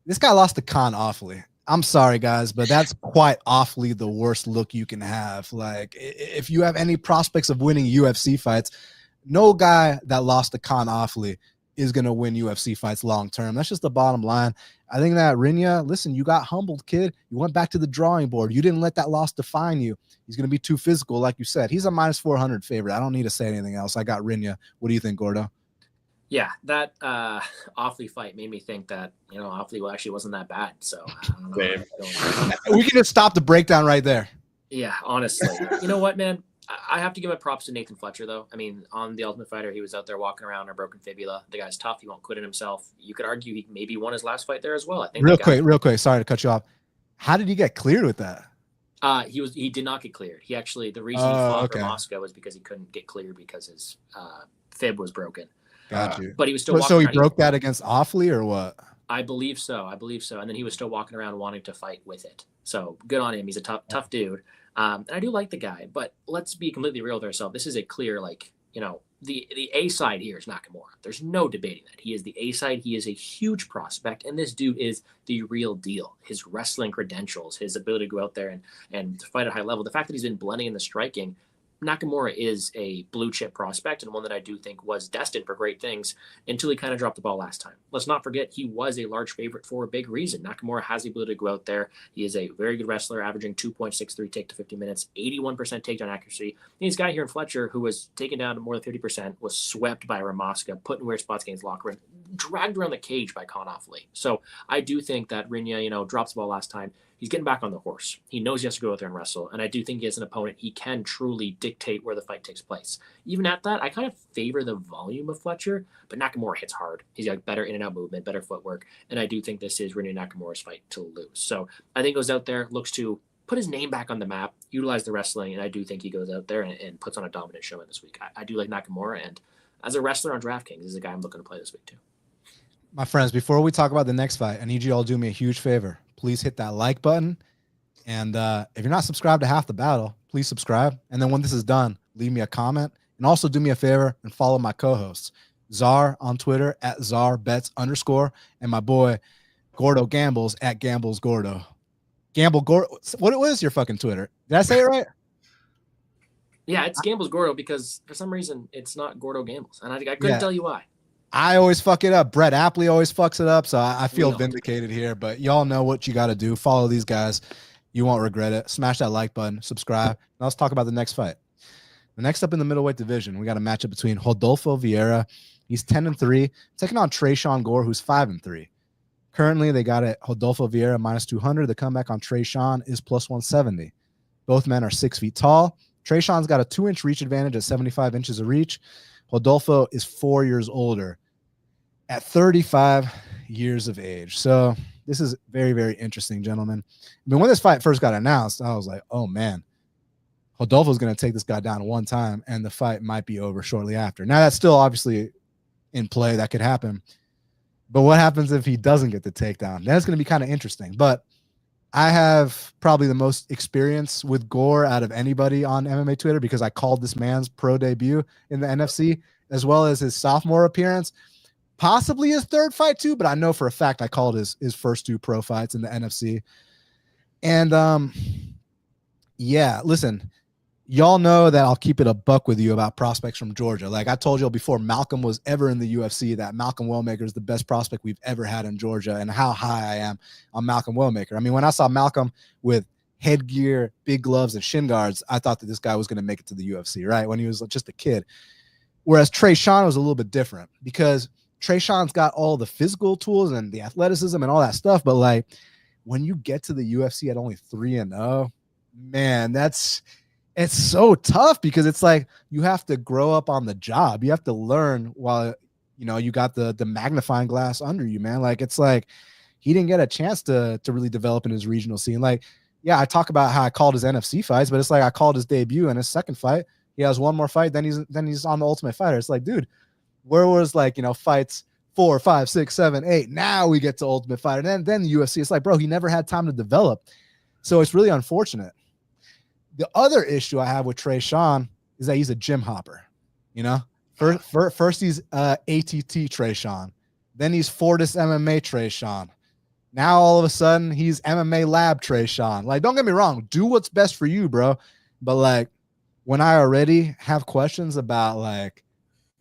this guy lost to Khan awfully. I'm sorry, guys, but that's quite awfully the worst look you can have. If you have any prospects of winning UFC fights, no guy that lost to Khan awfully is going to win UFC fights long term. That's just the bottom line. I think that Rinya, listen, you got humbled, kid. You went back to the drawing board. You didn't let that loss define you. He's going to be too physical, like you said. He's a minus 400 favorite. I don't need to say anything else. I got Rinya. What do you think, Gordo? Yeah, that Offley fight made me think that, Offley actually wasn't that bad. So I don't know. We can just stop the breakdown right there. Yeah, honestly. You know what, man? I have to give my props to Nathan Fletcher, though. I mean, on The Ultimate Fighter, he was out there walking around a broken fibula. The guy's tough. He won't quit it himself. You could argue he maybe won his last fight there as well. I think. Real quick. Sorry to cut you off. How did he get cleared with that? He did not get cleared. He actually, the reason he fought for Moscow was because he couldn't get cleared because his fib was broken. Got you. But he was still walking so he around. broke that against Offley or what? I believe so. And then he was still walking around wanting to fight with it. So good on him. He's a tough dude. And I do like the guy, but let's be completely real with ourselves. This is a clear, the A side here is Nakamura. There's no debating that. He is the A side. He is a huge prospect, and this dude is the real deal. His wrestling credentials, his ability to go out there and fight at a high level, the fact that he's been blending in the striking. Nakamura is a blue chip prospect, and one that I do think was destined for great things until he kind of dropped the ball last time. Let's not forget he was a large favorite for a big reason. Nakamura has the ability to go out there. He is a very good wrestler, averaging 2.63 take to 50 minutes, 81% takedown accuracy. And this guy here in Fletcher, who was taken down to more than 50%, was swept by Ramoska, put in weird spots against locker room, dragged around the cage by Cornolle. So I do think that Rinya, drops the ball last time. He's getting back on the horse. He knows he has to go out there and wrestle. And I do think he has an opponent. He can truly dictate where the fight takes place. Even at that, I kind of favor the volume of Fletcher, but Nakamura hits hard. He's got better in and out movement, better footwork. And I do think this is Rinya Nakamura's fight to lose. So I think goes out there, looks to put his name back on the map, utilize the wrestling. And I do think he goes out there and puts on a dominant showing this week. I do like Nakamura. And as a wrestler on DraftKings, this is a guy I'm looking to play this week too. My friends, before we talk about the next fight, I need you all to do me a huge favor. Please hit that like button. And if you're not subscribed to Half the Battle, please subscribe. And then when this is done, leave me a comment. And also do me a favor and follow my co-hosts, Czar on Twitter at @ZarBets_, and my boy Gordo Gambles at GamblesGordo. Gamble Gordo. What is your fucking Twitter? Did I say it right? Yeah, it's Gambles Gordo because for some reason it's not Gordo Gambles. And I couldn't tell you why. I always fuck it up. Brett Apley always fucks it up. So I feel vindicated here. But y'all know what you got to do. Follow these guys. You won't regret it. Smash that like button. Subscribe. Now let's talk about the next fight. The next up in the middleweight division, we got a matchup between Rodolfo Vieira. He's 10-3, taking on Tresean Gore, who's 5-3. Currently, they got it Rodolfo Vieira minus 200. The comeback on Tresean is plus 170. Both men are 6 feet tall. Tresean's got a 2-inch reach advantage at 75 inches of reach. Rodolfo is 4 years older at 35 years of age. So this is very, very interesting, gentlemen. I mean, when this fight first got announced, I was like, oh, man, Rodolfo's going to take this guy down one time, and the fight might be over shortly after. Now, that's still obviously in play that could happen. But what happens if he doesn't get the takedown? That's going to be kind of interesting. But I have probably the most experience with Gore out of anybody on MMA Twitter because I called this man's pro debut in the NFC as well as his sophomore appearance, possibly his third fight too, but I know for a fact I called his first 2 pro fights in the NFC. And yeah, listen, y'all know that I'll keep it a buck with you about prospects from Georgia. Like I told you before Malcolm was ever in the UFC, that Malcolm Wellmaker is the best prospect we've ever had in Georgia, and how high I am on Malcolm Wellmaker. I mean, when I saw Malcolm with headgear, big gloves, and shin guards, I thought that this guy was going to make it to the UFC, right? When he was just a kid. Whereas Tresean was a little bit different because Tresean's got all the physical tools and the athleticism and all that stuff. But like when you get to the UFC at only 3-0, man, it's so tough because it's like you have to grow up on the job. You have to learn while, you know, you got the magnifying glass under you, man. Like, it's like he didn't get a chance to really develop in his regional scene. Like, yeah, I talk about how I called his NFC fights, but it's like I called his debut and his second fight. He has one more fight, then he's on the Ultimate Fighter. It's like, dude, where was like, you know, fights 4, 5, 6, 7, 8. Now we get to Ultimate Fighter. Then the UFC. It's like, bro, he never had time to develop. So it's really unfortunate. The other issue I have with Tresean is that he's a gym hopper. You know, first he's ATT Tresean, then he's Fortis MMA Tresean. Now all of a sudden he's MMA Lab Tresean. Like, don't get me wrong, do what's best for you, bro. But like, when I already have questions about like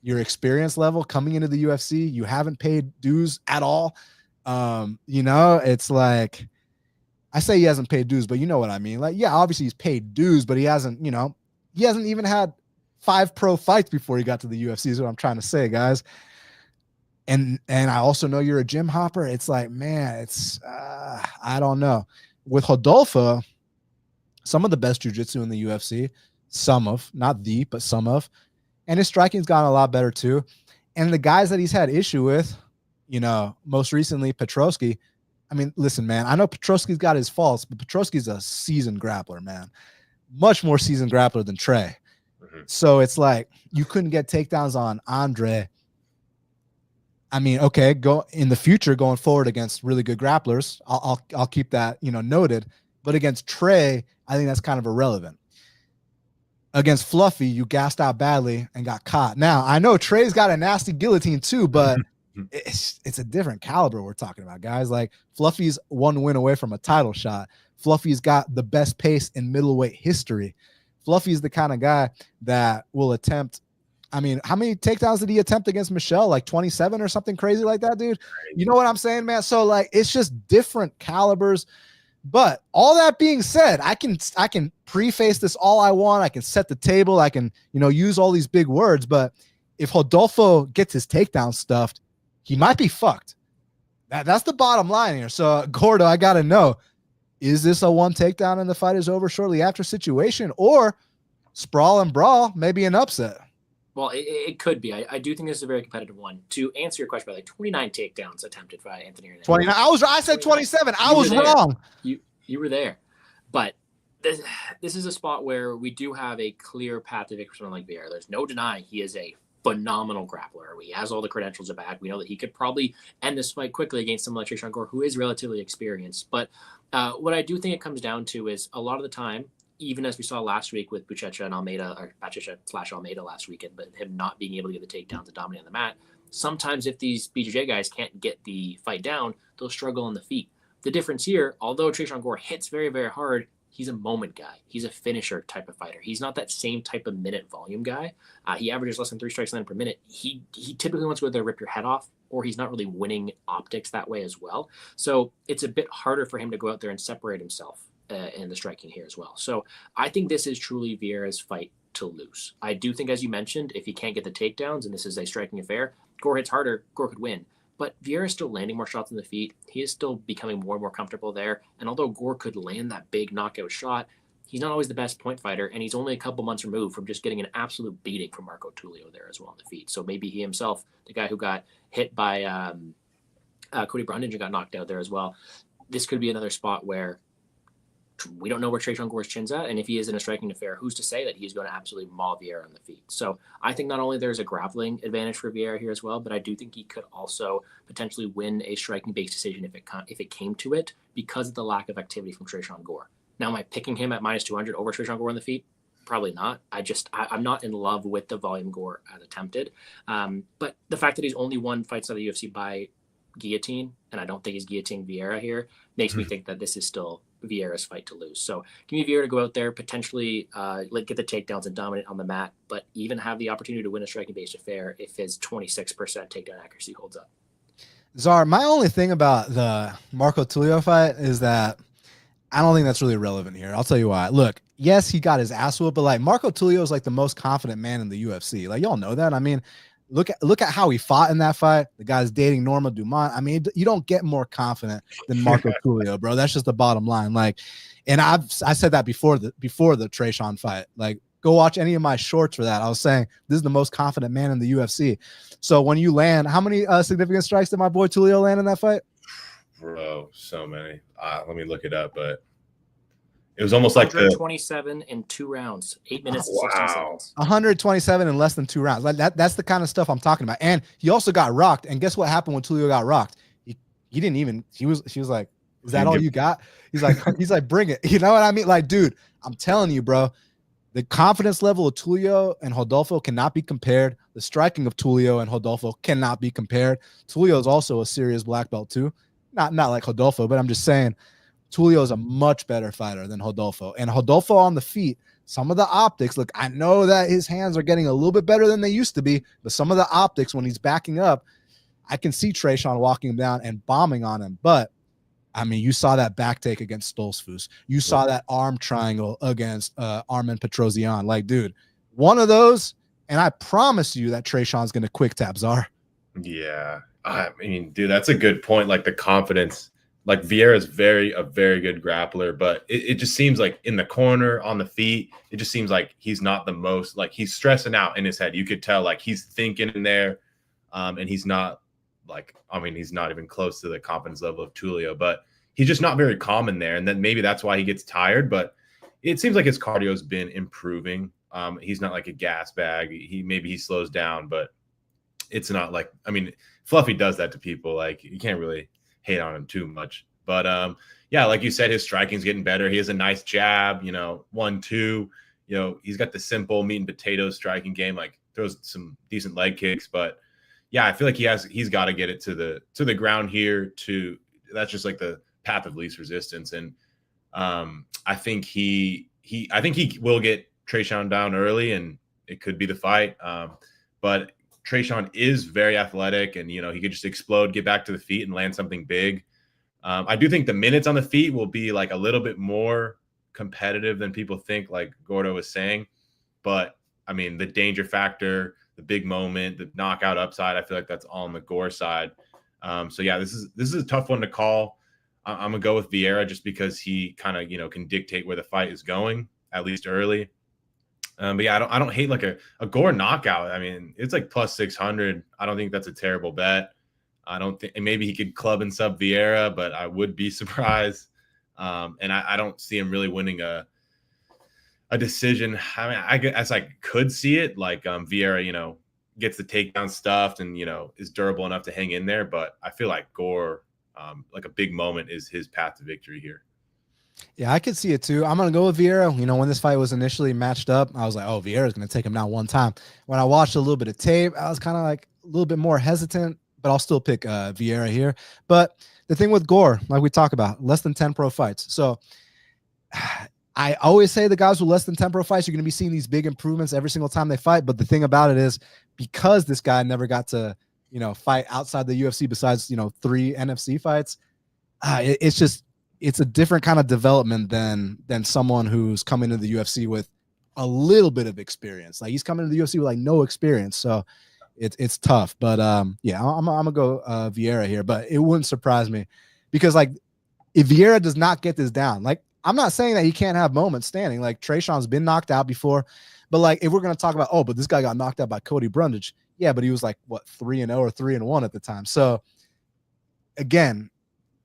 your experience level coming into the UFC, you haven't paid dues at all. You know, it's like, I say he hasn't paid dues, but you know what I mean? Like, yeah, obviously he's paid dues, but he hasn't, you know, he hasn't even had 5 pro fights before he got to the UFC is what I'm trying to say, guys. And I also know you're a gym hopper. It's like, man, it's, I don't know. With Rodolfo, some of the best jiu-jitsu in the UFC, some of, not the, but some of, and his striking's gotten a lot better too. And the guys that he's had issue with, you know, most recently Petrosky. I mean, listen, man, I know Petrosky's got his faults, but Petrosky's a seasoned grappler, man. Much more seasoned grappler than Trey. Mm-hmm. So it's like you couldn't get takedowns on Andrey. I mean, okay, go in the future going forward against really good grapplers. I'll keep that, you know, noted. But against Trey, I think that's kind of irrelevant. Against Fluffy, you gassed out badly and got caught. Now, I know Trey's got a nasty guillotine too, but it's a different caliber we're talking about, guys. Like, Fluffy's 1 win away from a title shot. Fluffy's got the best pace in middleweight history. Fluffy's the kind of guy that will attempt, I mean, how many takedowns did he attempt against Michelle? Like 27 or something crazy like that, dude? You know what I'm saying, man? So, like, it's just different calibers. But all that being said, I can preface this all I want. I can set the table. I can, you know, use all these big words. But if Rodolfo gets his takedown stuffed, he might be fucked. That's the bottom line here. So, Gordo, I got to know, is this a one takedown and the fight is over shortly after situation, or sprawl and brawl, maybe an upset? Well, it could be. I do think this is a very competitive one. To answer your question, about like 29 takedowns attempted by Anthony Hernandez. 29. I said 27. I was wrong. You were there. But this is a spot where we do have a clear path to victory for someone like Vieira. There's no denying he is a phenomenal grappler. He has all the credentials of back. We know that he could probably end this fight quickly against someone like Tresean Gore, who is relatively experienced. But what I do think it comes down to is a lot of the time, even as we saw last week with Buchecha and Almeida, or Buchecha/Almeida last weekend, but him not being able to get the takedowns and dominate on the mat, sometimes if these BJJ guys can't get the fight down, they'll struggle on the feet. The difference here, although Tresean Gore hits very, very hard, he's a moment guy. He's a finisher type of fighter. He's not that same type of minute volume guy. He averages less than 3 strikes landed per minute. He typically wants to go there, rip your head off, or he's not really winning optics that way as well. So it's a bit harder for him to go out there and separate himself in the striking here as well. So I think this is truly Vieira's fight to lose. I do think, as you mentioned, if he can't get the takedowns and this is a striking affair, Gore hits harder, Gore could win. But Vieira is still landing more shots in the feet. He is still becoming more and more comfortable there. And although Gore could land that big knockout shot, he's not always the best point fighter, and he's only a couple months removed from just getting an absolute beating from Marco Tulio there as well on the feet. So maybe he himself, the guy who got hit by Cody Brundage and got knocked out there as well, this could be another spot where we don't know where Tresean Gore's chin's at, and if he is in a striking affair, who's to say that he's going to absolutely maul Vieira on the feet? So I think not only there's a grappling advantage for Vieira here as well, but I do think he could also potentially win a striking-based decision if it came to it, because of the lack of activity from Tresean Gore. Now, am I picking him at -200 over Tresean Gore on the feet? Probably not. I'm not in love with the volume Gore as attempted. But the fact that he's only won fights out of the UFC by guillotine, and I don't think he's guillotining Vieira here, makes me think that this is still Vieira's fight to lose. So give me Vieira to go out there, potentially get the takedowns and dominate on the mat, but even have the opportunity to win a striking-based affair if his 26% takedown accuracy holds up. Czar, my only thing about the Marco Tulio fight is that I don't think that's really relevant here. I'll tell you why. Look, yes, he got his ass whooped, but like Marco Tulio is like the most confident man in the UFC. Like, y'all know that. I mean, look at how he fought in that fight. The guy's dating Norma Dumont. I mean, you don't get more confident than Marco Tulio, bro. That's just the bottom line. Like, and I said that before the Tresean fight. Like, go watch any of my shorts for that. I was saying this is the most confident man in the UFC. So when you land, how many significant strikes did my boy Tulio land in that fight? Bro, so many. Let me look it up, but it was almost like 127 in 2 rounds, 8 minutes and 16 seconds. 127 in less than 2 rounds. Like that's the kind of stuff I'm talking about. And he also got rocked. And guess what happened when Tulio got rocked? He didn't even. She was like, "Is that all you got?" He's like, "Bring it." You know what I mean? Like, dude, I'm telling you, bro. The confidence level of Tulio and Rodolfo cannot be compared. The striking of Tulio and Rodolfo cannot be compared. Tulio is also a serious black belt too. Not like Rodolfo, but I'm just saying Tulio is a much better fighter than Rodolfo. And Rodolfo on the feet, some of the optics, look, I know that his hands are getting a little bit better than they used to be, but some of the optics when he's backing up, I can see Tresean walking him down and bombing on him. But I mean, you saw that back take against Stoltzfus. You saw that arm triangle against Armen Petrosyan. Like, dude, one of those, and I promise you that Tresean's going to quick tap Czar. Yeah. I mean, dude, that's a good point. Like the confidence, like Vieira is a very good grappler, but it just seems like in the corner, on the feet, it just seems like he's not the most, like he's stressing out in his head. You could tell like he's thinking in there, and he's not like, I mean, he's not even close to the confidence level of Tulio, but he's just not very calm in there. And then maybe that's why he gets tired, but it seems like his cardio has been improving. He's not like a gas bag. Maybe he slows down, but it's not like, I mean, Fluffy does that to people. Like you can't really hate on him too much, but yeah, like you said, his striking's getting better. He has a nice jab, 1-2, he's got the simple meat and potatoes striking game, like throws some decent leg kicks, but yeah, I feel like he's got to get it to the ground here that's just like the path of least resistance. And I think he will get Tresean down early and it could be the fight. But Tresean is very athletic and, he could just explode, get back to the feet and land something big. I do think the minutes on the feet will be like a little bit more competitive than people think, like Gordo was saying. But I mean, the danger factor, the big moment, the knockout upside, I feel like that's all on the Gore side. So yeah, this is a tough one to call. I'm gonna go with Vieira just because he kind of can dictate where the fight is going, at least early. But yeah, I don't hate like a Gore knockout. I mean, it's like plus 600. I don't think that's a terrible bet. I don't think, and maybe he could club and sub Vieira, but I would be surprised. And I don't see him really winning a decision. I mean, I guess I could see it like Vieira, gets the takedown stuffed and is durable enough to hang in there. But I feel like Gore, like a big moment, is his path to victory here. Yeah, I could see it too. I'm gonna go with Vieira. When this fight was initially matched up, I was like, "Oh, Vieira's gonna take him down one time." When I watched a little bit of tape, I was kind of like a little bit more hesitant, but I'll still pick Vieira here. But the thing with Gore, like we talk about, less than 10 pro fights. So I always say the guys with less than 10 pro fights, you're going to be seeing these big improvements every single time they fight. But the thing about it is, because this guy never got to, fight outside the UFC besides, 3 NFC fights, it's a different kind of development than someone who's coming into the UFC with a little bit of experience. Like he's coming to the UFC with like no experience. So it's tough. But yeah, I'm gonna go Vieira here, but it wouldn't surprise me because like if Vieira does not get this down, like I'm not saying that he can't have moments standing. Like Tresean's been knocked out before, but like if we're gonna talk about, but this guy got knocked out by Cody Brundage, yeah, but he was like what 3-0 or 3-1 at the time. So again,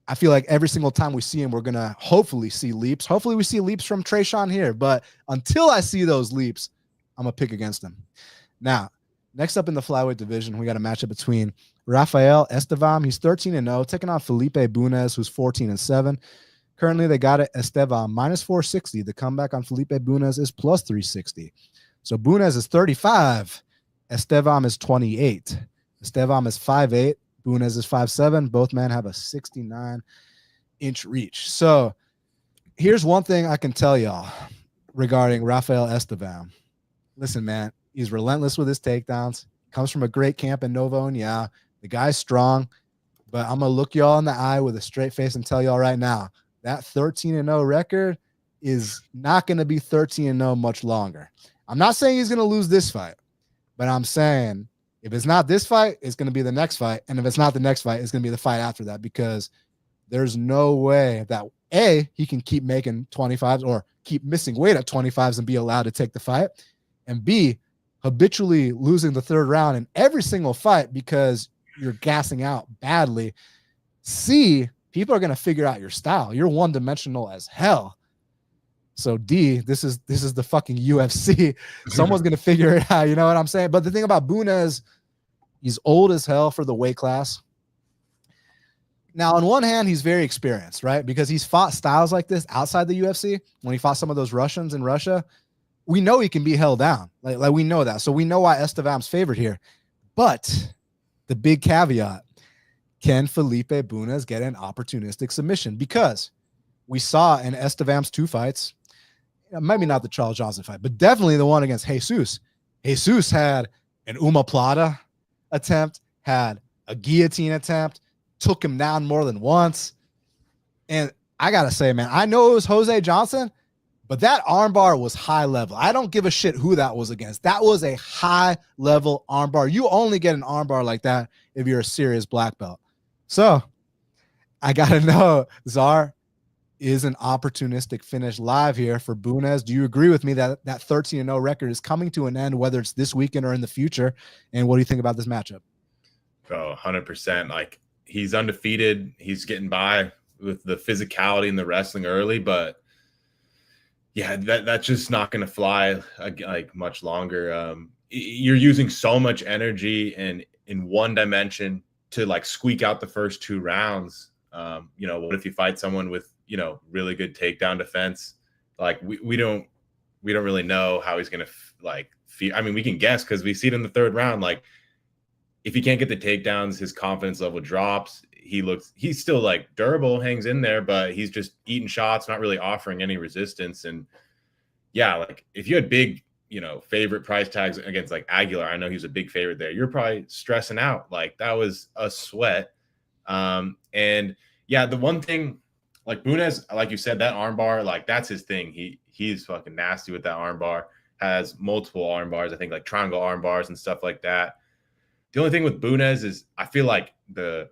I feel like every single time we see him, we're going to hopefully see leaps. Hopefully we see leaps from Tresean here. But until I see those leaps, I'm going to pick against him. Now, next up in the flyweight division, we got a matchup between Rafael Esteban. He's 13-0, taking on Felipe Bunes, who's 14-7. Currently, they got it Esteban minus 460. The comeback on Felipe Bunes is plus 360. So Bunes is 35. Esteban is 28. Esteban is 5'8". Bunes is 5'7". Both men have a 69-inch reach. So here's one thing I can tell y'all regarding Rafael Esteban. Listen, man, he's relentless with his takedowns. Comes from a great camp in Novo, and yeah, the guy's strong. But I'm going to look y'all in the eye with a straight face and tell y'all right now, that 13-0 record is not going to be 13-0 much longer. I'm not saying he's going to lose this fight, but I'm saying if it's not this fight, it's going to be the next fight. And if it's not the next fight, it's going to be the fight after that, because there's no way that A, he can keep making 25s or keep missing weight at 25s and be allowed to take the fight. And B, habitually losing the third round in every single fight because you're gassing out badly. C, people are going to figure out your style. You're one-dimensional as hell. So D, this is the fucking UFC. Someone's going to figure it out. You know what I'm saying? But the thing about Bunes, he's old as hell for the weight class. Now, on one hand, he's very experienced, right? Because he's fought styles like this outside the UFC. When he fought some of those Russians in Russia, we know he can be held down. Like we know that. So we know why Esteban's favored here. But the big caveat, can Felipe Bunes get an opportunistic submission? Because we saw in Esteban's 2 fights, maybe not the Charles Johnson fight, but definitely the one against Jesus. Jesus had an omoplata attempt, had a guillotine attempt, took him down more than once. And I got to say, man, I know it was Jose Johnson, but that armbar was high level. I don't give a shit who that was against. That was a high level armbar. You only get an armbar like that if you're a serious black belt. So I got to know, Czar, is an opportunistic finish live here for Bunes? Do you agree with me that that 13-0 record is coming to an end, whether it's this weekend or in the future? And what do you think about this matchup? Oh, 100%. Like, he's undefeated. He's getting by with the physicality and the wrestling early, but yeah, that's just not going to fly like much longer. You're using so much energy and in one dimension to like squeak out the first 2 rounds. What if you fight someone with, really good takedown defense? Like we don't really know how he's going to feel. I mean, we can guess because we see it in the 3rd round. Like, if he can't get the takedowns, his confidence level drops. He's still like durable, hangs in there, but he's just eating shots, not really offering any resistance. And yeah, like if you had big, favorite price tags against like Aguilar, I know he's a big favorite there, you're probably stressing out. Like, that was a sweat. And yeah, the one thing, like Bunes, like you said, that armbar, like that's his thing. He's fucking nasty with that armbar. Has multiple armbars, I think like triangle armbars and stuff like that. The only thing with Bunes is I feel like I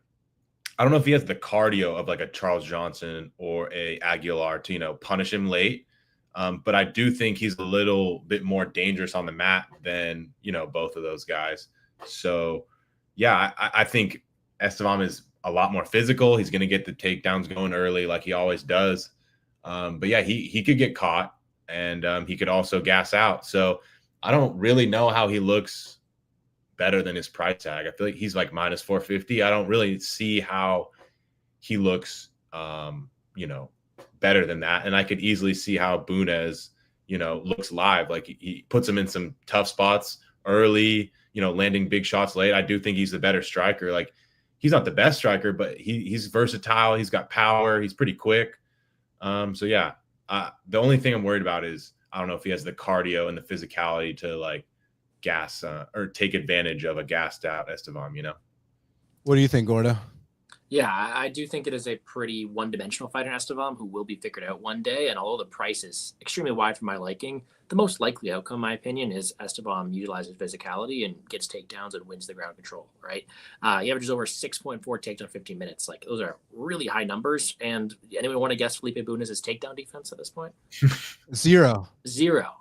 don't know if he has the cardio of like a Charles Johnson or a Aguilar to, punish him late. But I do think he's a little bit more dangerous on the mat than, both of those guys. So yeah, I think Esteban is a lot more physical. He's going to get the takedowns going early like he always does. But yeah, he could get caught and he could also gas out. So I don't really know how he looks better than his price tag. I feel like he's like minus 450. I don't really see how he looks, better than that. And I could easily see how Bunes, looks live. Like he puts him in some tough spots early, landing big shots late. I do think he's the better striker. Like, he's not the best striker, but he's versatile. He's got power. He's pretty quick. So yeah, the only thing I'm worried about is I don't know if he has the cardio and the physicality to like gas or take advantage of a gassed out Esteban. What do you think, Gordo? Yeah, I do think it is a pretty one-dimensional fighter in Esteban who will be figured out one day. And although the price is extremely wide for my liking, the most likely outcome, in my opinion, is Esteban utilizes physicality and gets takedowns and wins the ground control, right? He averages over 6.4 takedowns in 15 minutes. Like, those are really high numbers. And anyone want to guess Felipe Bunes' takedown defense at this point? Zero,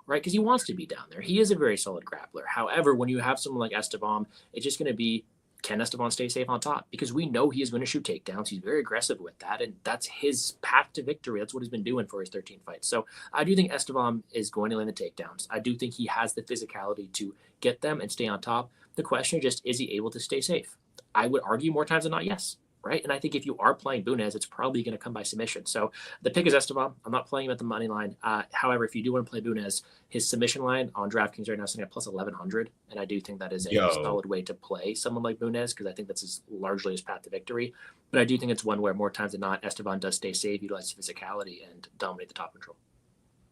right? Because he wants to be down there. He is a very solid grappler. However, when you have someone like Esteban, it's just going to be can Esteban stay safe on top? Because we know he is going to shoot takedowns. He's very aggressive with that, and that's his path to victory. That's what he's been doing for his 13 fights. So I do think Esteban is going to land the takedowns. I do think he has the physicality to get them and stay on top. The question is just, is he able to stay safe? I would argue more times than not, yes. Right. And I think if you are playing Bunez, it's probably going to come by submission. So the pick is Esteban. I'm not playing him at the money line. However, if you do want to play Bunez, his submission line on DraftKings right now is sitting at plus 1100. And I do think that is a solid way to play someone like Bunez, because I think that's largely his path to victory. But I do think it's one where more times than not, Esteban does stay safe, utilize physicality, and dominate the top control.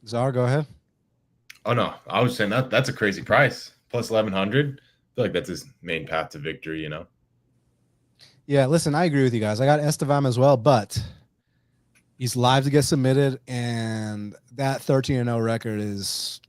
Czar, go ahead. Oh, no. I was saying that's a crazy price. Plus 1100. I feel like that's his main path to victory, you know? Yeah, listen, I agree with you guys. I got Esteban as well, but he's live to get submitted, and that 13-0 record is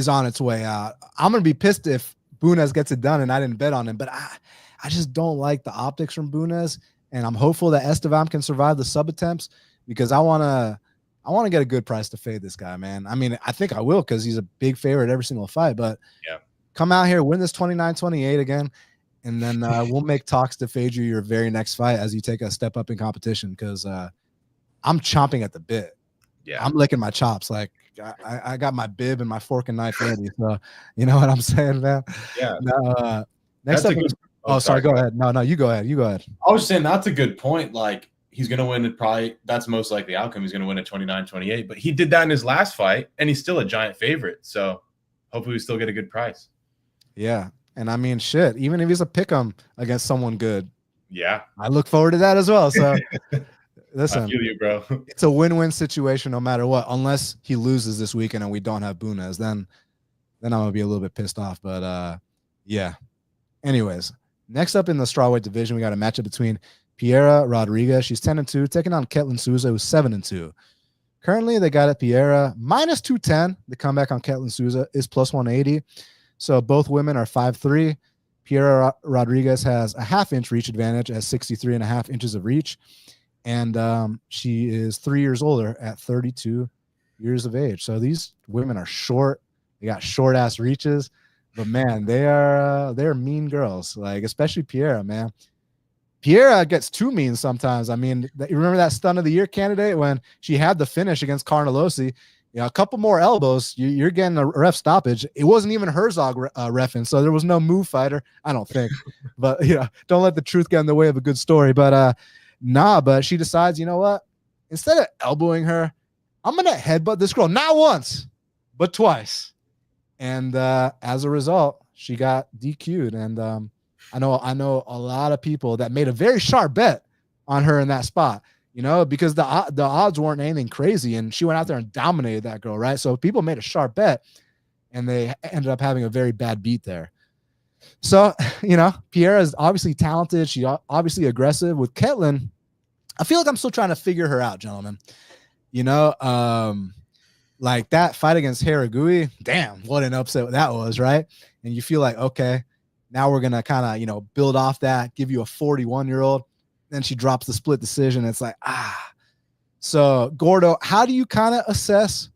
on its way out. I'm going to be pissed if Bunez gets it done and I didn't bet on him, but I just don't like the optics from Bunez, and I'm hopeful that Esteban can survive the sub attempts, because I want to get a good price to fade this guy, man. I mean, I think I will, because he's a big favorite every single fight, but yeah, come out here, win this 29-28 again. And then we'll make talks to fade you your very next fight as you take a step up in competition, because I'm chomping at the bit. Yeah, I'm licking my chops. Like I got my bib and my fork and knife ready. So you know what I'm saying, man? Yeah. Now, next up. Sorry. Go ahead. No, you go ahead. You go ahead. I was saying that's a good point. Like, he's going to win it. Probably that's most likely outcome. He's going to win at 29-28. But he did that in his last fight, and he's still a giant favorite. So hopefully we still get a good price. Yeah. And I mean, shit, even if he's a pick'em against someone good, yeah, I look forward to that as well. So listen, I feel you, bro. It's a win-win situation no matter what, unless he loses this weekend and we don't have Bunez. Then I'm gonna be a little bit pissed off. But yeah. Anyways, next up in the strawweight division, we got a matchup between Piera Rodriguez. She's 10-2, taking on Ketlin Souza, who's 7-2. Currently, they got it Piera minus 210. The comeback on Ketlin Souza is plus 180. So both women are 5'3". Piera Rodriguez has a half-inch reach advantage at 63.5 inches of reach. And she is 3 years older at 32 years of age. So these women are short. They got short-ass reaches. But, man, they're mean girls, like especially Piera, man. Piera gets too mean sometimes. I mean, you remember that stun of the year candidate when she had the finish against Cornolle? You know, a couple more elbows, you're getting a ref stoppage. It wasn't even Herzog reffing, so there was no move fighter, I don't think. But, you know, don't let the truth get in the way of a good story. But, but she decides, you know what? Instead of elbowing her, I'm going to headbutt this girl, not once, but twice. And as a result, she got DQ'd. And I know a lot of people that made a very sharp bet on her in that spot. You know, because the odds weren't anything crazy, and she went out there and dominated that girl, right? So people made a sharp bet, and they ended up having a very bad beat there. So, you know, Piera is obviously talented. She's obviously aggressive. With Ketlin, I feel like I'm still trying to figure her out, gentlemen. You know, like that fight against Haragui, damn, what an upset that was, right? And you feel like, okay, now we're going to kind of, you know, build off that, give you a 41-year-old. Then she drops the split decision. It's like, So, Gordo, how do you kind of assess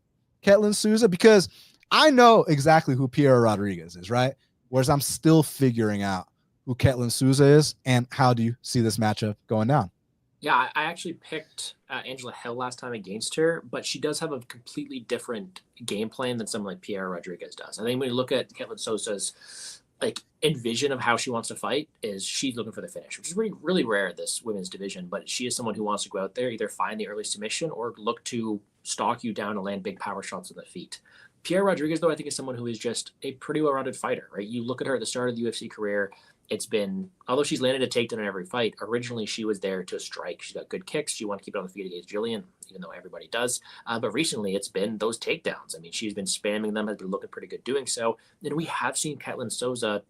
Ketlin Souza? Because I know exactly who Piera Rodriguez is, right? Whereas I'm still figuring out who Ketlin Souza is, and how do you see this matchup going down? Yeah, I actually picked Angela Hill last time against her, but she does have a completely different game plan than someone like Piera Rodriguez does. I think when you look at Ketlin Souza's envision of how she wants to fight, is she's looking for the finish, which is really, really rare in this women's division. But she is someone who wants to go out there, either find the early submission or look to stalk you down and land big power shots on the feet. Piera Rodriguez, though, I think is someone who is just a pretty well-rounded fighter, right? You look at her at the start of the UFC career, it's been, although she's landed a takedown in every fight, originally she was there to strike. She's got good kicks. She wanted to keep it on the feet against Jillian, even though everybody does. But recently it's been those takedowns. I mean, she's been spamming them, has been looking pretty good doing so. And we have seen Ketlin Souza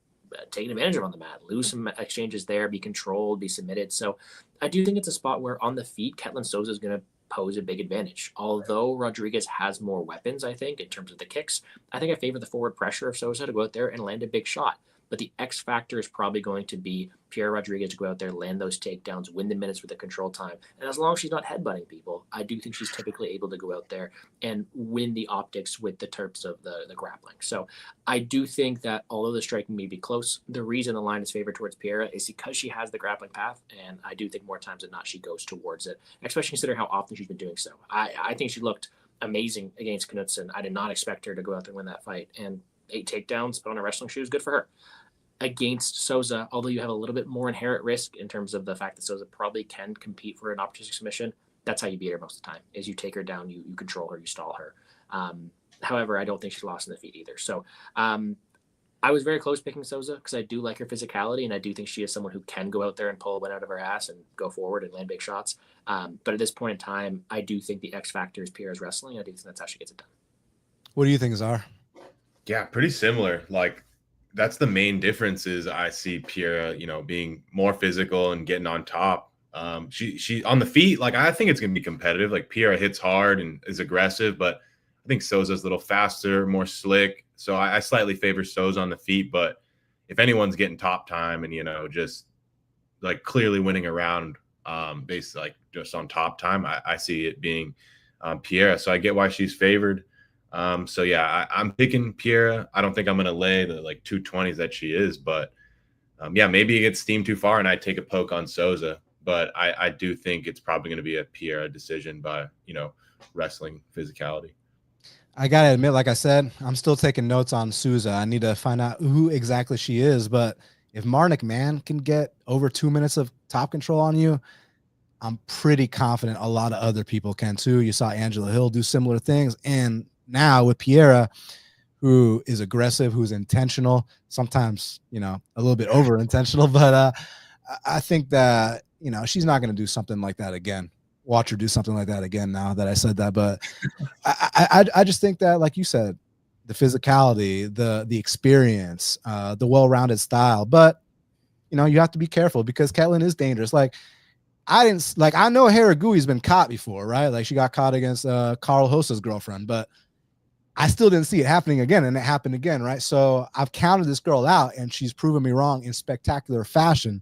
taking advantage of on the mat, lose some exchanges there, be controlled, be submitted. So I do think it's a spot where on the feet, Ketlin Souza is going to pose a big advantage. Although Rodriguez has more weapons, I think, in terms of the kicks, I think I favor the forward pressure of Souza to go out there and land a big shot. but the X factor is probably going to be Piera Rodriguez to go out there, land those takedowns, win the minutes with the control time. And as long as she's not headbutting people, I do think she's typically able to go out there and win the optics with the terms of the grappling. So I do think that although the striking may be close, the reason the line is favored towards Piera is because she has the grappling path, and I do think more times than not she goes towards it, especially considering how often she's been doing so. I think she looked amazing against Knudsen. I did not expect her to go out there and win that fight, and 8 takedowns, put on a wrestling shoe is good for her. Against Souza, although you have a little bit more inherent risk in terms of the fact that Souza probably can compete for an opportunistic submission, that's how you beat her most of the time, is you take her down, you control her, you stall her. However, I don't think she's lost in the feet either. So I was very close picking Souza because I do like her physicality, and I do think she is someone who can go out there and pull a win out of her ass and go forward and land big shots. But at this point in time, I do think the X factor is Piera's wrestling. I do think that's how she gets it done. What do you think, Zar? Yeah, pretty similar. Like, that's the main difference is I see Piera, being more physical and getting on top. She on the feet, like, I think it's going to be competitive. Like, Piera hits hard and is aggressive, but I think Souza's a little faster, more slick. So I slightly favor Souza on the feet, but if anyone's getting top time and, just like clearly winning a round based like just on top time, I see it being Piera. So I get why she's favored. So yeah, I'm picking Piera. I don't think I'm going to lay the like 220s that she is, but yeah, maybe it gets steamed too far and I take a poke on Souza, but I do think it's probably going to be a Piera decision by, wrestling physicality. I got to admit, like I said, I'm still taking notes on Souza. I need to find out who exactly she is, but if Marnik Man can get over 2 minutes of top control on you, I'm pretty confident a lot of other people can too. You saw Angela Hill do similar things. And now with Piera, who is aggressive, who's intentional, sometimes, a little bit over intentional, but I think that, she's not going to do something like that again. Watch her do something like that again now that I said that. But I just think that, like you said, the physicality, the experience, the well-rounded style. But, you have to be careful because Ketlin is dangerous. Like, I know Haragui's been caught before, right? Like, she got caught against Karol Hosa's girlfriend, but I still didn't see it happening again, and it happened again, right? So I've counted this girl out, and she's proven me wrong in spectacular fashion.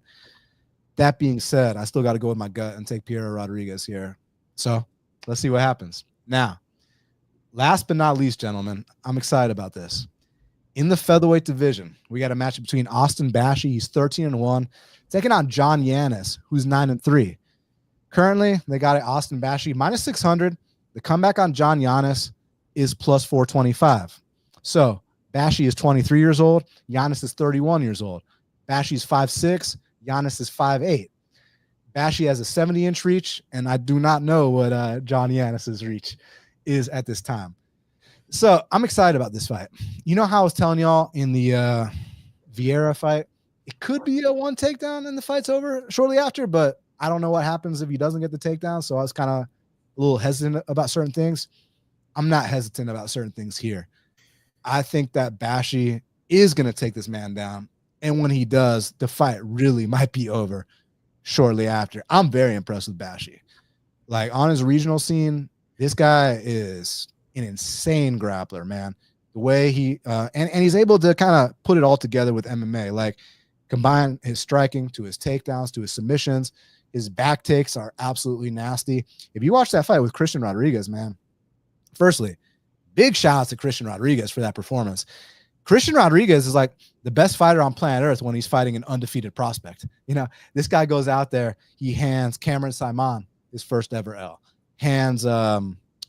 That being said, I still got to go with my gut and take Piera Rodriguez here. So let's see what happens. Now, last but not least, gentlemen, I'm excited about this. In the featherweight division, we got a match between Austin Bashi, he's 13-1, taking on John Yanis, who's 9-3. Currently, they got it Austin Bashi minus 600. The comeback on John Yanis is plus 425. So Bashi is 23 years old. Yanis is 31 years old. Bashi's 5'6". Yanis is 5'8". Bashi has a 70-inch reach, and I do not know what John Yanis's reach is at this time. So I'm excited about this fight. You know how I was telling y'all in the Vieira fight, it could be a one takedown and the fight's over shortly after, but I don't know what happens if he doesn't get the takedown, so I was kind of a little hesitant about certain things. I'm not hesitant about certain things here. I think that Bashi is going to take this man down. And when he does, the fight really might be over shortly after. I'm very impressed with Bashi. Like, on his regional scene, this guy is an insane grappler, man. The way he and he's able to kind of put it all together with MMA, like combine his striking to his takedowns to his submissions. His back takes are absolutely nasty. If you watch that fight with Christian Rodriguez, man, firstly, big shout out to Christian Rodriguez for that performance. Christian Rodriguez is like the best fighter on planet Earth when he's fighting an undefeated prospect. This guy goes out there, he hands Cameron Simon his first ever L. Hands,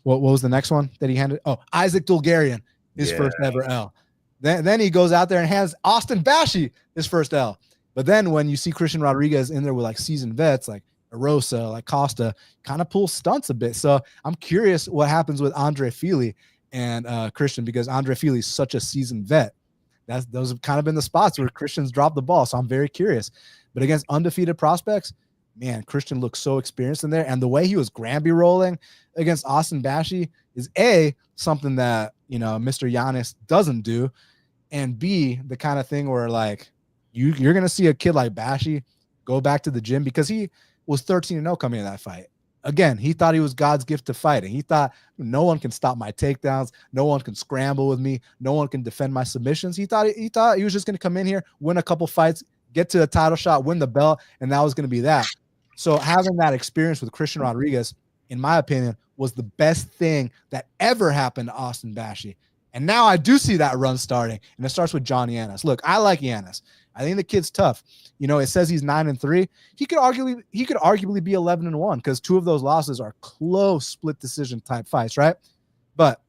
what was the next one that he handed? Oh, Isaac Dulgarian, his first ever L. Then he goes out there and hands Austin Bashi his first L. But then when you see Christian Rodriguez in there with like seasoned vets, like Rosa, like Costa, kind of pulls stunts a bit. So I'm curious what happens with Andre Fili and Christian, because Andre Fili is such a seasoned vet. Those have kind of been the spots where Christian's dropped the ball. So I'm very curious. But against undefeated prospects, man, Christian looks so experienced in there. And the way he was Granby rolling against Austin Bashi is something that, Mr. Giannis doesn't do. And B, the kind of thing where like you're going to see a kid like Bashi go back to the gym, because he was 13-0 coming in that fight Again, he thought he was God's gift to fighting. He thought no one can stop my takedowns. No one can scramble with me. No one can defend my submissions. He thought he was just going to come in here, win a couple fights, get to a title shot, win the belt, and that was going to be that. So having that experience with Christian Rodriguez, in my opinion, was the best thing that ever happened to Austin Bashi. And now I do see that run starting, and it starts with John Yanis. Look, I like Yanis. I think the kid's tough. You know, it says he's 9-3. He could arguably be 11-1 because 2 of those losses are close split decision type fights, right? But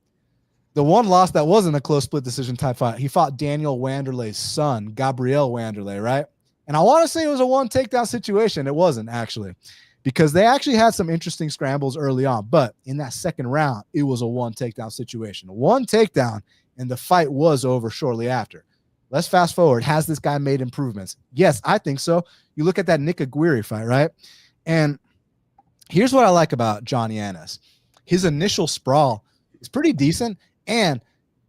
the one loss that wasn't a close split decision type fight, he fought Daniel Wanderley's son, Gabriel Wanderley, right? And I want to say it was a 1 takedown situation. It wasn't, actually, because they actually had some interesting scrambles early on. But in that second round, it was a 1 takedown situation. 1 takedown, and the fight was over shortly after. Let's fast forward. Has this guy made improvements? Yes, I think so. You look at that Nick Aguirre fight, right? And here's what I like about John Yanis. His initial sprawl is pretty decent, and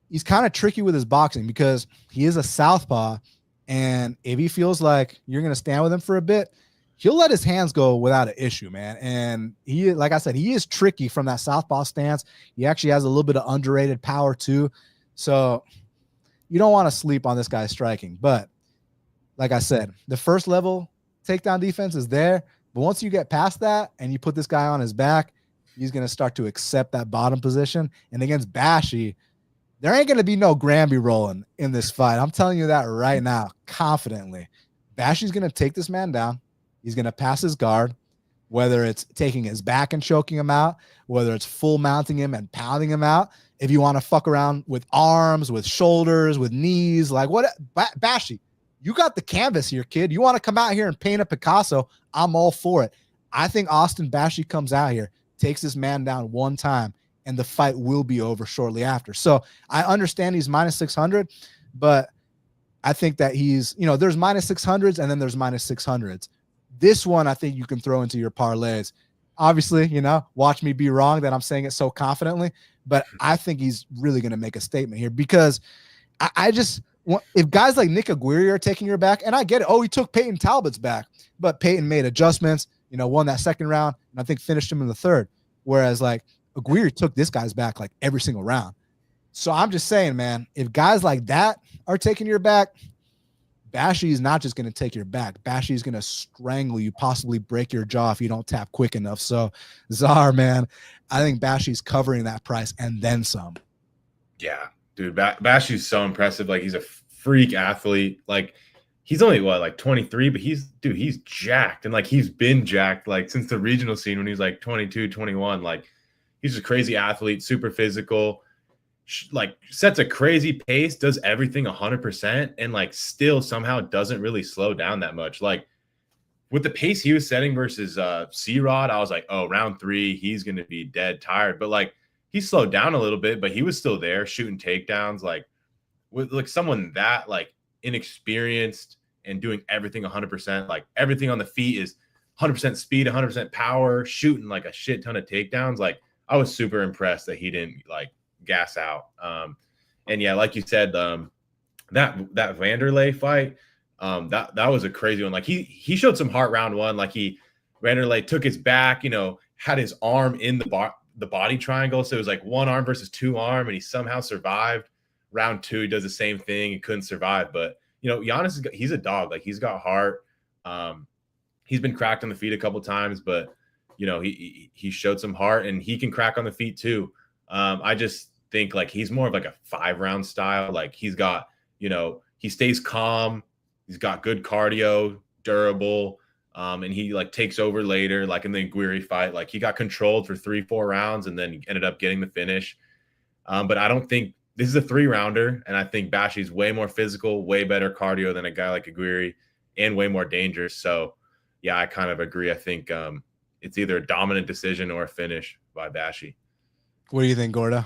he's kind of tricky with his boxing because he is a southpaw, and if he feels like you're going to stand with him for a bit, he'll let his hands go without an issue, man. And he, like I said, he is tricky from that southpaw stance. He actually has a little bit of underrated power too. So you don't want to sleep on this guy striking. But like I said, the first level takedown defense is there. But once you get past that and you put this guy on his back, he's going to start to accept that bottom position. And against Bashi, there ain't going to be no Granby rolling in this fight. I'm telling you that right now, confidently. Bashi's going to take this man down. He's going to pass his guard, whether it's taking his back and choking him out, whether it's full mounting him and pounding him out. If you want to fuck around with arms, with shoulders, with knees, like what? Bashi, you got the canvas here, kid. You want to come out here and paint a Picasso? I'm all for it. I think Austin Bashi comes out here, takes this man down 1 time, and the fight will be over shortly after. So I understand he's -600, but I think that he's, you know, there's -600s and then there's -600s. This one, I think you can throw into your parlays. Obviously, you know, watch me be wrong that I'm saying it so confidently, but I think he's really going to make a statement here because I just want, if guys like Nick Aguirre are taking your back, and I get it. Oh, he took Peyton Talbot's back, but Peyton made adjustments, you know, won that second round, and I think finished him in the third. Whereas like Aguirre took this guy's back like every single round. So I'm just saying, man, if guys like that are taking your back, Bashi is not just going to take your back. Bashi is going to strangle you, possibly break your jaw if you don't tap quick enough. So, Czar, man, I think Bashi's covering that price and then some. Yeah, dude, Bashi's so impressive. Like, he's a freak athlete. Like, he's only, what, like 23, but he's jacked. And, like, he's been jacked, like, since the regional scene when he was, like, 22, 21. Like, he's a crazy athlete, super physical. Like, sets a crazy pace, does everything 100%, and like still somehow doesn't really slow down that much. Like, with the pace he was setting versus C-Rod, I was like, oh, round 3, he's gonna be dead tired. But like, he slowed down a little bit, but he was still there shooting takedowns. Like, with like someone that like inexperienced and doing everything 100%, like everything on the feet is 100% speed, 100% power, shooting like a shit ton of takedowns. Like, I was super impressed that he didn't like gas out. And yeah, like you said, that Wanderlei fight, that was a crazy one. Like, he showed some heart round 1. Like, Wanderlei took his back, you know, had his arm in the body triangle, so it was like 1 arm versus 2 arm, and he somehow survived. Round 2, he does the same thing, he couldn't survive. But you know, Giannis, he's a dog. Like, he's got heart. He's been cracked on the feet a couple times, but you know, he showed some heart, and he can crack on the feet too. I just think like he's more of like a 5-round style. Like, he's got, you know, he stays calm, he's got good cardio, durable, and he like takes over later. Like in the Aguirre fight, like he got controlled for 3-4 rounds and then ended up getting the finish. But I don't think this is a 3-rounder, and I think Bashi's way more physical, way better cardio than a guy like Aguirre, and way more dangerous. So yeah, I kind of agree. I think it's either a dominant decision or a finish by Bashi. What do you think, Gordo?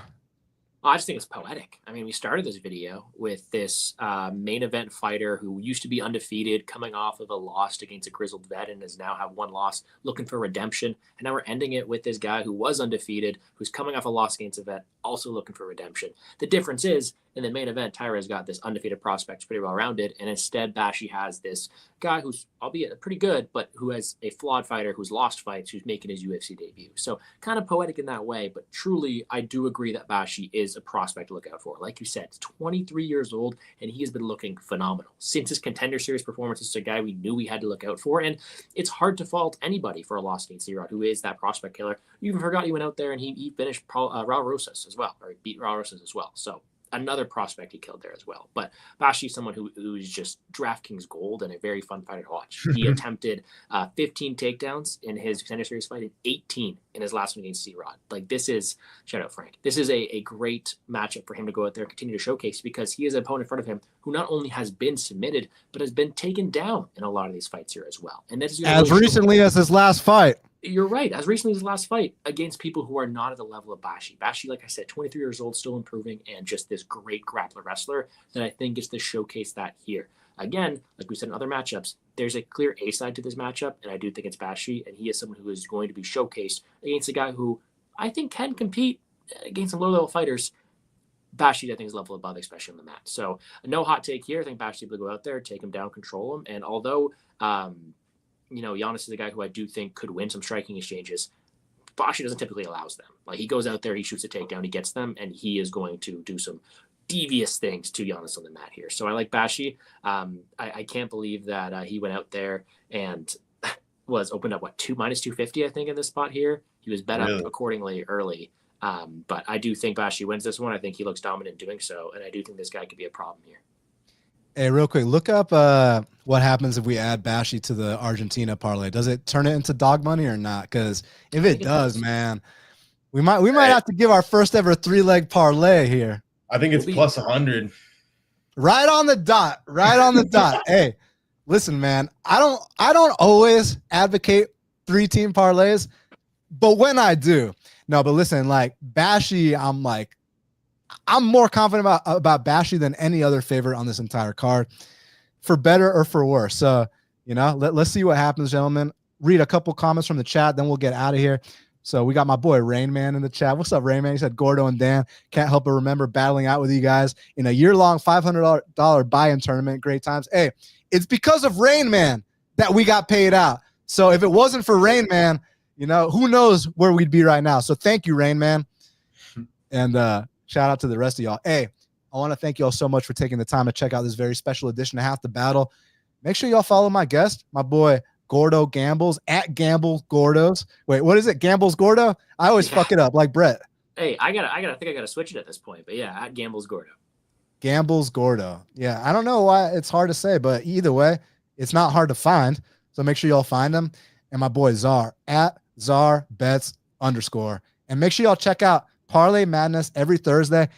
I just think it's poetic. I mean, we started this video with this main event fighter who used to be undefeated, coming off of a loss against a grizzled vet and has now have 1 loss, looking for redemption. And now we're ending it with this guy who was undefeated, who's coming off a loss against a vet, also looking for redemption. The difference is In the main event, Taira's got this undefeated prospect, pretty well rounded, and instead Bashi has this guy who's, albeit pretty good, but who has a flawed fighter who's lost fights, who's making his UFC debut. So kind of poetic in that way, but truly, I do agree that Bashi is a prospect to look out for. Like you said, he's 23 years old, and he has been looking phenomenal. Since his Contender Series performance, it's a guy we knew we had to look out for, and it's hard to fault anybody for a loss against C-Rod, who is that prospect killer. You even forgot he went out there and he finished Raul Rosas as well, or he beat Raul Rosas as well. So another prospect he killed there as well. But Bashi is someone who is just DraftKings gold and a very fun fighter to watch. He attempted 15 takedowns in his Contender Series fight and 18 in his last one against C-Rod. Like, this is, shout out Frank, this is a great matchup for him to go out there and continue to showcase, because he has an opponent in front of him who not only has been submitted, but has been taken down in a lot of these fights here as well. And that's as recently as his last fight. You're right. As recently as his last fight against people who are not at the level of Bashi. Bashi, like I said, 23 years old, still improving, and just this great grappler wrestler that I think is to showcase that here. Again, like we said in other matchups, there's a clear A side to this matchup, and I do think it's Bashi, and he is someone who is going to be showcased against a guy who I think can compete against some low-level fighters. Bashi, I think, is a level above, especially on the mat. So no hot take here. I think Bashi will go out there, take him down, control him, and although Giannis is a guy who I do think could win some striking exchanges, Bashi doesn't typically allow them. Like, he goes out there, he shoots a takedown, he gets them, and he is going to do some devious things to Giannis on the mat here. So I like Bashi. I can't believe that he went out there and was opened up, minus 250, I think, in this spot here. He was bet up accordingly early. But I do think Bashi wins this one. I think he looks dominant doing so, and I do think this guy could be a problem here. Hey, real quick, look up what happens if we add Bashi to the Argentina parlay. Does it turn it into dog money or not? Because if it does, man, we might have to give our first ever 3-leg parlay here. I think it's plus 100. Right on the dot. Right on the dot. Hey, listen, man, I don't always advocate 3-team parlays, but when I do, no, but listen, like Bashi, I'm more confident about Bashi than any other favorite on this entire card, for better or for worse. So, let's see what happens, gentlemen. Read a couple comments from the chat, then we'll get out of here. So we got my boy Rain Man in the chat. What's up, Rain Man? He said, Gordo and Dan, can't help but remember battling out with you guys in a year-long $500 buy-in tournament. Great times. Hey, it's because of Rain Man that we got paid out. So if it wasn't for Rain Man, who knows where we'd be right now. So thank you, Rain Man. And shout out to the rest of y'all. Hey, I want to thank y'all so much for taking the time to check out this very special edition of Half the Battle. Make sure y'all follow my guest, my boy Gordo Gambles, at Gambles Gordos. Wait, what is it? Gambles Gordo? I always fuck it up like Brett. Hey, I think I gotta switch it at this point. But yeah, at Gambles Gordo. Gambles Gordo. Yeah, I don't know why it's hard to say, but either way, it's not hard to find. So make sure y'all find him. And my boy Czar, at ZarBets_. And make sure y'all check out Parlay Madness every Thursday.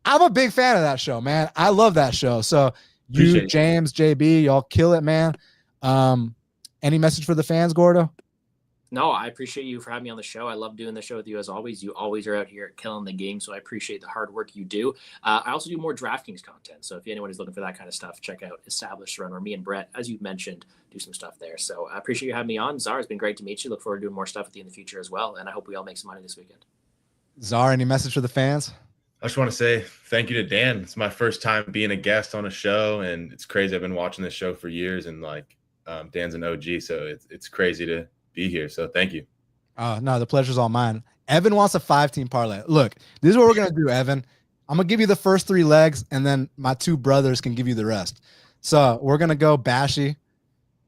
I'm a big fan of that show, man. I love that show. So you, James, JB, y'all kill it, man. Any message for the fans, Gordo? No, I appreciate you for having me on the show. I love doing the show with you as always. You always are out here killing the game, so I appreciate the hard work you do. I also do more DraftKings content, so if anyone is looking for that kind of stuff, check out Established Run, where me and Brett, as you've mentioned, do some stuff there. So I appreciate you having me on. Czar, it's been great to meet you. Look forward to doing more stuff with you in the future as well, and I hope we all make some money this weekend. Czar, any message for the fans? I just want to say thank you to Dan. It's my first time being a guest on a show, and it's crazy. I've been watching this show for years, and Dan's an OG, so it's crazy to be here. So thank you. No, the pleasure's all mine. Evan wants a 5-team parlay. Look, this is what we're gonna do, Evan. I'm gonna give you the first 3 legs, and then my 2 brothers can give you the rest. So we're gonna go Bashi,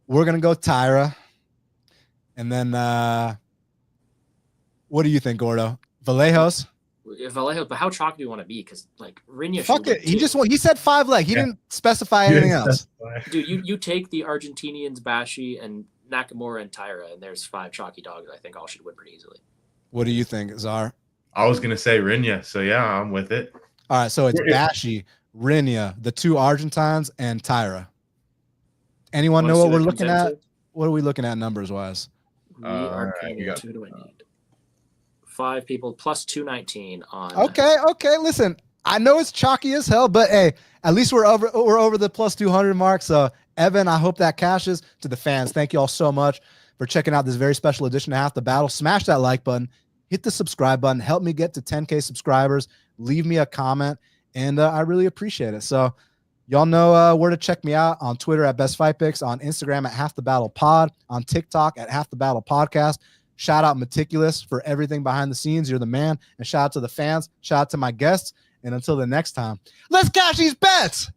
we're gonna go Taira, and then what do you think, Gordo? Vallejos? Vallejos, but how chalky do you want to be? Because Rinya. Fuck it. He said 5 leg. He didn't specify anything else. Dude, you take the Argentinians, Bashi, and Nakamura and Taira, and there's 5 chalky dogs. I think all should win pretty easily. What do you think, Czar? I was gonna say Rinya, so yeah, I'm with it. All right, so it's Bashi, Rinya, the 2 Argentines, and Taira. Anyone know what we're looking at? What are we looking at numbers wise? We are who do I need? 5 people plus 219 on. Okay. Listen, I know it's chalky as hell, but hey, at least we're over the plus 200 mark. So Evan, I hope that cashes. To the fans, thank you all so much for checking out this very special edition of Half the Battle. Smash that like button, hit the subscribe button, help me get to 10K subscribers. Leave me a comment, and I really appreciate it. So y'all know where to check me out on Twitter at Best Fight Picks, on Instagram at Half the Battle Pod, on TikTok at Half the Battle Podcast. Shout out Meticulous for everything behind the scenes. You're the man. And shout out to the fans. Shout out to my guests. And until the next time, let's cash these bets.